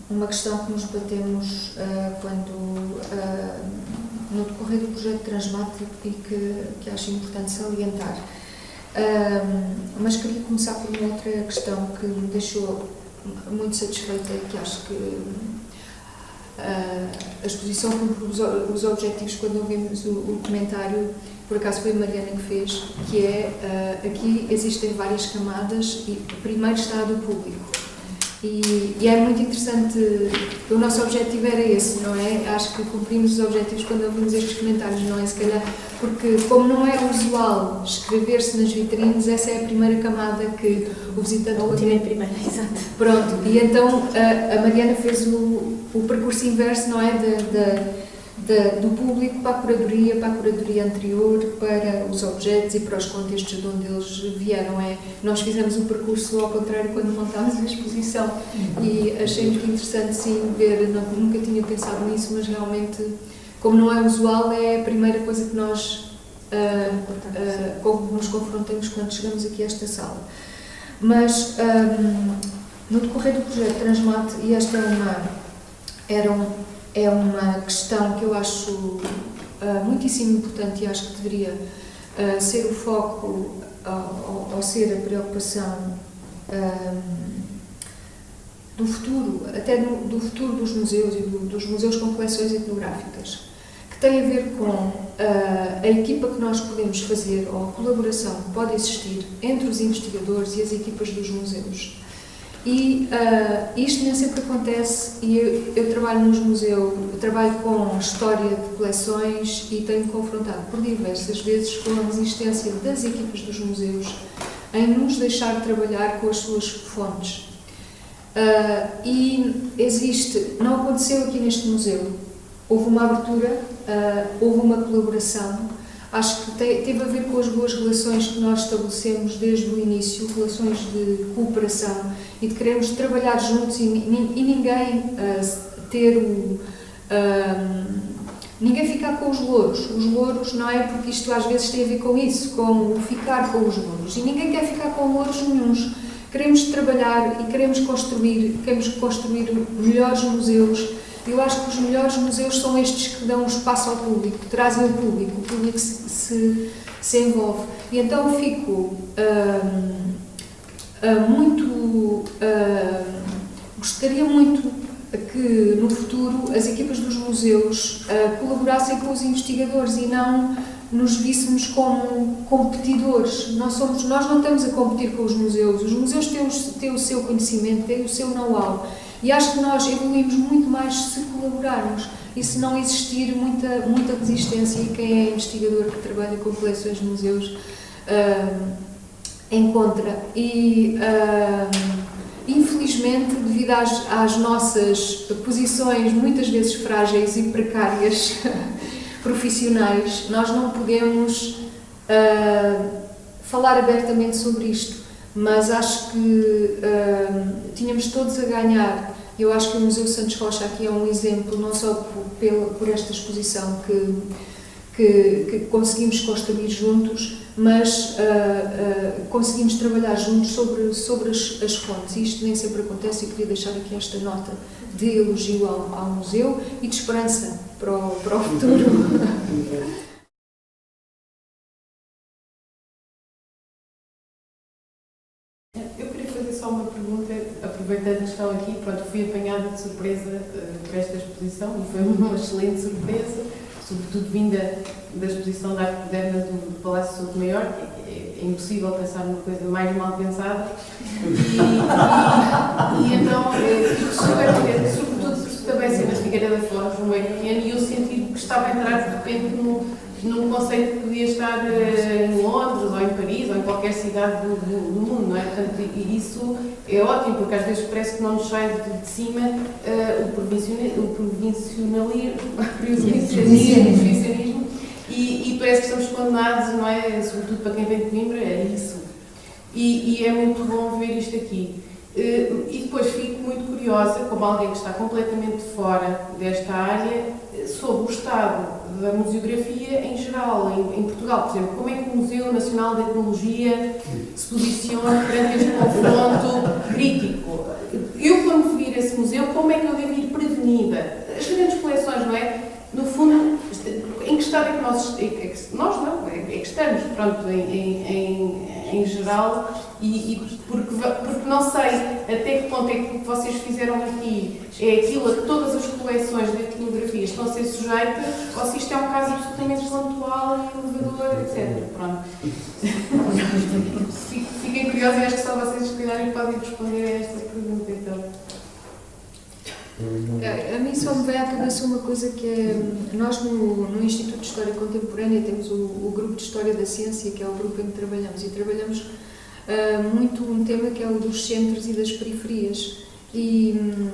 uma questão que nos batemos no decorrer do projeto Transmate e que acho importante salientar. Mas queria começar por uma outra questão que me deixou muito satisfeita e que acho que a exposição cumpre os objetivos. Quando ouvimos o comentário, por acaso foi a Mariana que fez, que é, aqui existem várias camadas e primeiro está a do público. E é muito interessante, o nosso objetivo era esse, não é? Acho que cumprimos os objetivos quando ouvimos estes comentários, não é? Se calhar, porque como não é usual escrever-se nas vitrines, essa é a primeira camada que o visitante...
A última é a primeira, exato.
Pronto, e então a Mariana fez o percurso inverso, não é? Do público para a curadoria anterior, para os objetos e para os contextos de onde eles vieram. Nós fizemos um percurso ao contrário quando montámos a exposição e achei muito interessante, sim, ver, nunca tinha pensado nisso, mas realmente, como não é usual, é a primeira coisa que nós nos confrontamos quando chegamos aqui a esta sala. Mas No decorrer do projeto Transmate, e esta é uma questão que eu acho muitíssimo importante e acho que deveria ser o foco ou ser a preocupação do futuro, até do futuro dos museus e dos museus com coleções etnográficas, que tem a ver com a equipa que nós podemos fazer, ou a colaboração que pode existir entre os investigadores e as equipas dos museus. E isto nem sempre acontece, e eu trabalho nos museus, trabalho com história de coleções e tenho confrontado por diversas vezes com a resistência das equipas dos museus em nos deixar trabalhar com as suas fontes. E não aconteceu aqui neste museu. Houve uma abertura, houve uma colaboração. Acho que teve a ver com as boas relações que nós estabelecemos desde o início, relações de cooperação e de querermos trabalhar juntos e ninguém ninguém ficar com os louros. Os louros não é, porque isto às vezes tem a ver com isso, com o ficar com os louros. E ninguém quer ficar com louros nenhuns. Queremos trabalhar e queremos construir melhores museus. Eu acho que os melhores museus são estes que dão espaço ao público, que trazem o público se envolve. E então fico gostaria muito que no futuro as equipas dos museus colaborassem com os investigadores e não nos víssemos como competidores. Nós não estamos a competir com os museus têm o seu conhecimento, têm o seu know-how. E acho que nós evoluímos muito mais se colaborarmos e se não existir muita resistência, e quem é investigador que trabalha com coleções de museus encontra. E infelizmente, devido às nossas posições muitas vezes frágeis e precárias profissionais, nós não podemos falar abertamente sobre isto. Mas acho que tínhamos todos a ganhar. Eu acho que o Museu Santos Rocha aqui é um exemplo, não só por esta exposição que conseguimos construir juntos, mas conseguimos trabalhar juntos sobre as fontes. E isto nem sempre acontece, e queria deixar aqui esta nota de elogio ao museu e de esperança para o futuro.
Só uma pergunta, aproveitando que estão aqui, fui apanhada de surpresa por esta exposição e foi uma excelente surpresa, sobretudo vinda da exposição da arte moderna do Palácio de Souto Maior. É impossível pensar numa coisa mais mal pensada e então fico super contente, sobretudo por também ser na Figueira da Foz, no meio pequeno, e eu senti que estava a entrar de repente num conceito que podia estar em Londres, ou em Paris, ou em qualquer cidade do mundo, não é? Portanto, e isso é ótimo, porque às vezes parece que não nos sai de cima o provincianismo, e parece que estamos condenados, não é? Sobretudo para quem vem de Coimbra, é isso. E é muito bom ver isto aqui. E depois fico muito curiosa, como alguém que está completamente fora desta área, sobre o estado da museografia em geral, em Portugal. Por exemplo, como é que o Museu Nacional de Etnologia se posiciona perante este confronto crítico? Eu, quando vir esse museu, como é que eu devo ir prevenida? As grandes coleções, não é? No fundo, em que estado é que é que estamos, pronto, em geral, porque não sei até que ponto é que o que vocês fizeram aqui é aquilo a que todas as coleções de etnografia estão a ser sujeitas, ou se isto é um caso absolutamente pontual e inovador, etc. Pronto. Fiquem curiosos, acho que só vocês, se calhar, podem responder a esta pergunta, então.
A mim só me vem à cabeça uma coisa que é, nós no Instituto de História Contemporânea temos o grupo de História da Ciência, que é o grupo em que trabalhamos, e trabalhamos muito um tema que é o dos centros e das periferias, e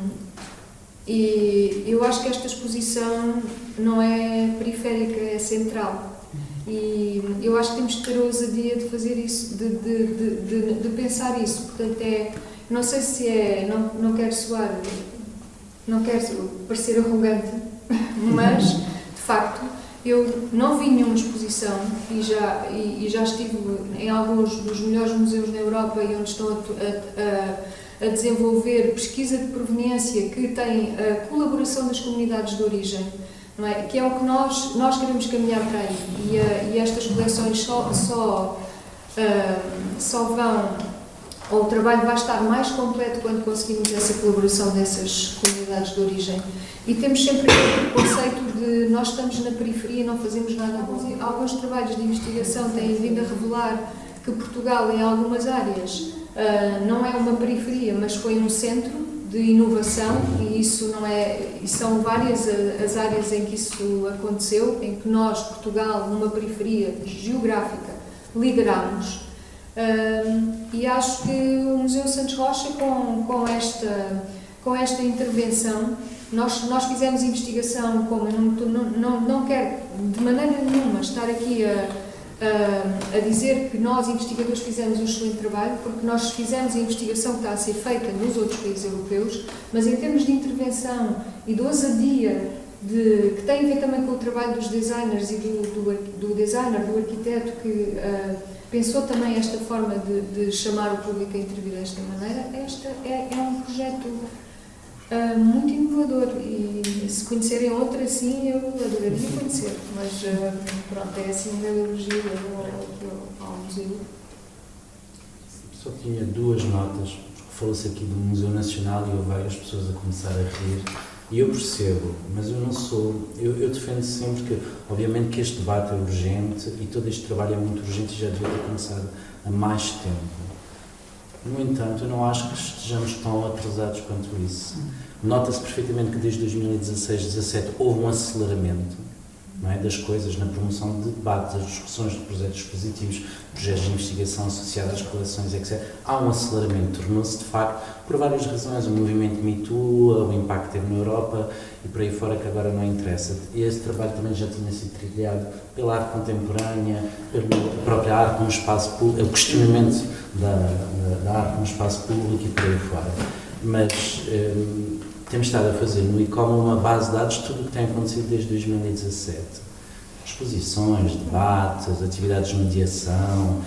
eu acho que esta exposição não é periférica, é central, e eu acho que temos que ter a ousadia de fazer isso, de pensar isso. Portanto, não sei se é, não quero soar, não quero parecer arrogante, mas, de facto, eu não vi nenhuma exposição e já estive em alguns dos melhores museus na Europa e onde estão a a desenvolver pesquisa de proveniência que tem a colaboração das comunidades de origem, não é? Que é o que nós queremos caminhar para aí. E estas coleções só vão, ou o trabalho vai estar mais completo quando conseguimos essa colaboração dessas comunidades de origem. E temos sempre o conceito de nós estamos na periferia e não fazemos nada bom. Alguns trabalhos de investigação têm vindo a revelar que Portugal, em algumas áreas, não é uma periferia, mas foi um centro de inovação, e isso não é, e são várias as áreas em que isso aconteceu, em que nós, Portugal, numa periferia geográfica, liderámos. E acho que o Museu Santos Rocha, com esta intervenção, nós fizemos investigação, como eu não quero de maneira nenhuma estar aqui a dizer que nós, investigadores, fizemos um excelente trabalho, porque nós fizemos a investigação que está a ser feita nos outros países europeus, mas em termos de intervenção e de ousadia, que tem a ver também com o trabalho dos designers e do designer, do arquiteto, que pensou também esta forma de chamar o público a intervir desta maneira, é um projeto muito inovador, e se conhecerem outra assim, eu adoraria conhecer, mas pronto, é assim uma elogio ao museu.
Só tinha 2 notas, porque falou-se aqui do Museu Nacional e houve várias pessoas a começar a rir, e eu percebo, mas eu não sou, eu defendo sempre que, obviamente que este debate é urgente e todo este trabalho é muito urgente e já devia ter começado há mais tempo. No entanto, eu não acho que estejamos tão atrasados quanto isso. Nota-se perfeitamente que desde 2016-17 houve um aceleramento, não é, das coisas na promoção de debates, das discussões de projetos expositivos, projetos de investigação associados às coleções, etc. Há um aceleramento, tornou-se de facto, por várias razões, o movimento Me Too, o impacto que teve na Europa e por aí fora, que agora não interessa. E esse trabalho também já tinha sido trilhado pela arte contemporânea, pela própria arte no espaço público, o questionamento da arte no espaço público e por aí fora. Mas temos estado a fazer no ICOM uma base de dados de tudo o que tem acontecido desde 2017. Exposições, debates, atividades de mediação,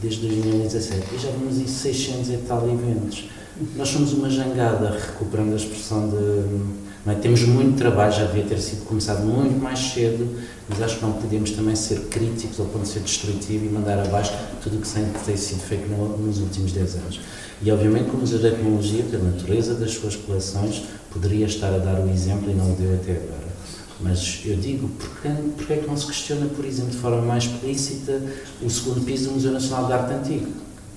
desde 2017. E já vamos em 600 e tal eventos. Nós somos uma jangada, recuperando a expressão de... Não é? Temos muito trabalho, já devia ter sido começado muito mais cedo, mas acho que não podemos também ser críticos ao ponto de ser destrutivo e mandar abaixo tudo o que tem sido feito nos últimos 10 anos. E obviamente que o Museu da Etnologia, pela natureza das suas coleções, poderia estar a dar o exemplo e não o deu até agora. Mas eu digo, porque é que não se questiona, por exemplo, de forma mais explícita, o segundo piso do Museu Nacional de Arte Antigo,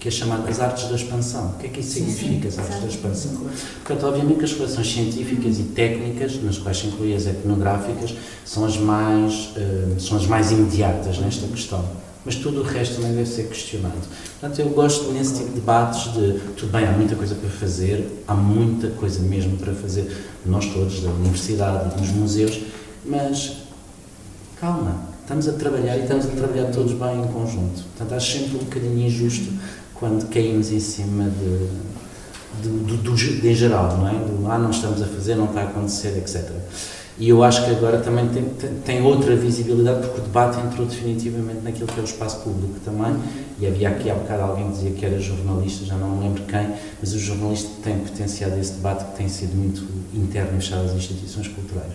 que é chamado as artes da expansão? O que é que isso significa, as artes da expansão? Portanto, obviamente que as coleções científicas e técnicas, nas quais se inclui as etnográficas, são as mais imediatas nesta questão. Mas tudo o resto também deve ser questionado. Portanto, eu gosto nesse tipo de debates de, tudo bem, há muita coisa para fazer, há muita coisa mesmo para fazer, nós todos, da universidade, dos museus, mas calma, estamos a trabalhar e estamos a trabalhar todos bem em conjunto. Portanto, acho sempre um bocadinho injusto quando caímos em cima de em geral, não é? Não estamos a fazer, não está a acontecer, etc. E eu acho que agora também tem outra visibilidade, porque o debate entrou definitivamente naquilo que é o espaço público também, e havia aqui há bocado alguém que dizia que era jornalista, já não me lembro quem, mas os jornalistas têm potenciado esse debate que tem sido muito interno fechado às instituições culturais.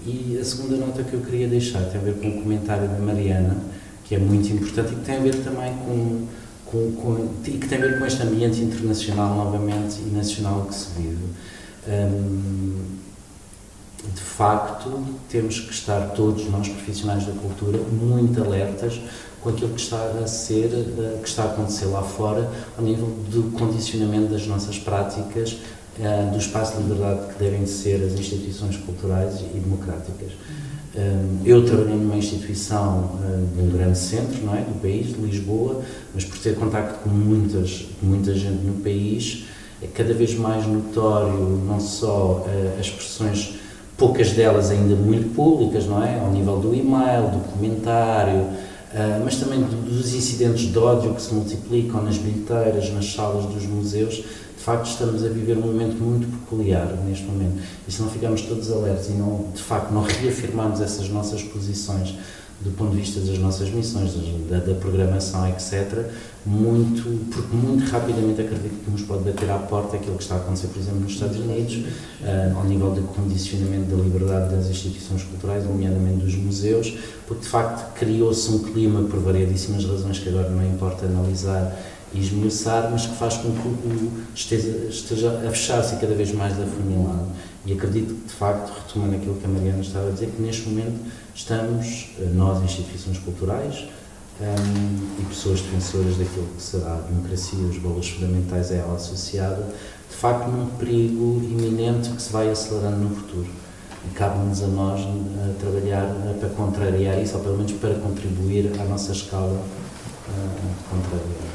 E a segunda nota que eu queria deixar tem a ver com o comentário da Mariana, que é muito importante e que tem a ver também e que tem a ver com este ambiente internacional novamente e nacional que se vive. De facto, temos que estar todos nós, profissionais da cultura, muito alertas com aquilo que está a acontecer lá fora, ao nível do condicionamento das nossas práticas, do espaço de liberdade que devem ser as instituições culturais e democráticas. Eu trabalhei numa instituição de um grande centro, não é, do país, de Lisboa, mas por ter contacto com muita gente no país, é cada vez mais notório não só as expressões, poucas delas ainda muito públicas, não é, ao nível do e-mail, do comentário, mas também dos incidentes de ódio que se multiplicam nas bilheteiras, nas salas dos museus. De facto, estamos a viver um momento muito peculiar neste momento. E se não ficarmos todos alertas e, de facto, não reafirmarmos essas nossas posições do ponto de vista das nossas missões, da programação, etc., porque muito rapidamente acredito que nos pode bater à porta aquilo que está a acontecer, por exemplo, nos Estados Unidos, ao nível de condicionamento da liberdade das instituições culturais, nomeadamente dos museus, porque de facto criou-se um clima, por variedíssimas razões que agora não importa analisar e esmiuçar, mas que faz com que o esteja a fechar-se cada vez mais afunilado. E acredito que, de facto, retomando aquilo que a Mariana estava a dizer, que neste momento estamos, nós, instituições culturais, e pessoas defensoras daquilo que será a democracia, os valores fundamentais a ela associada, de facto num perigo iminente que se vai acelerando no futuro. E cabe-nos a nós trabalhar para contrariar isso, ou pelo menos para contribuir à nossa escala contrariar.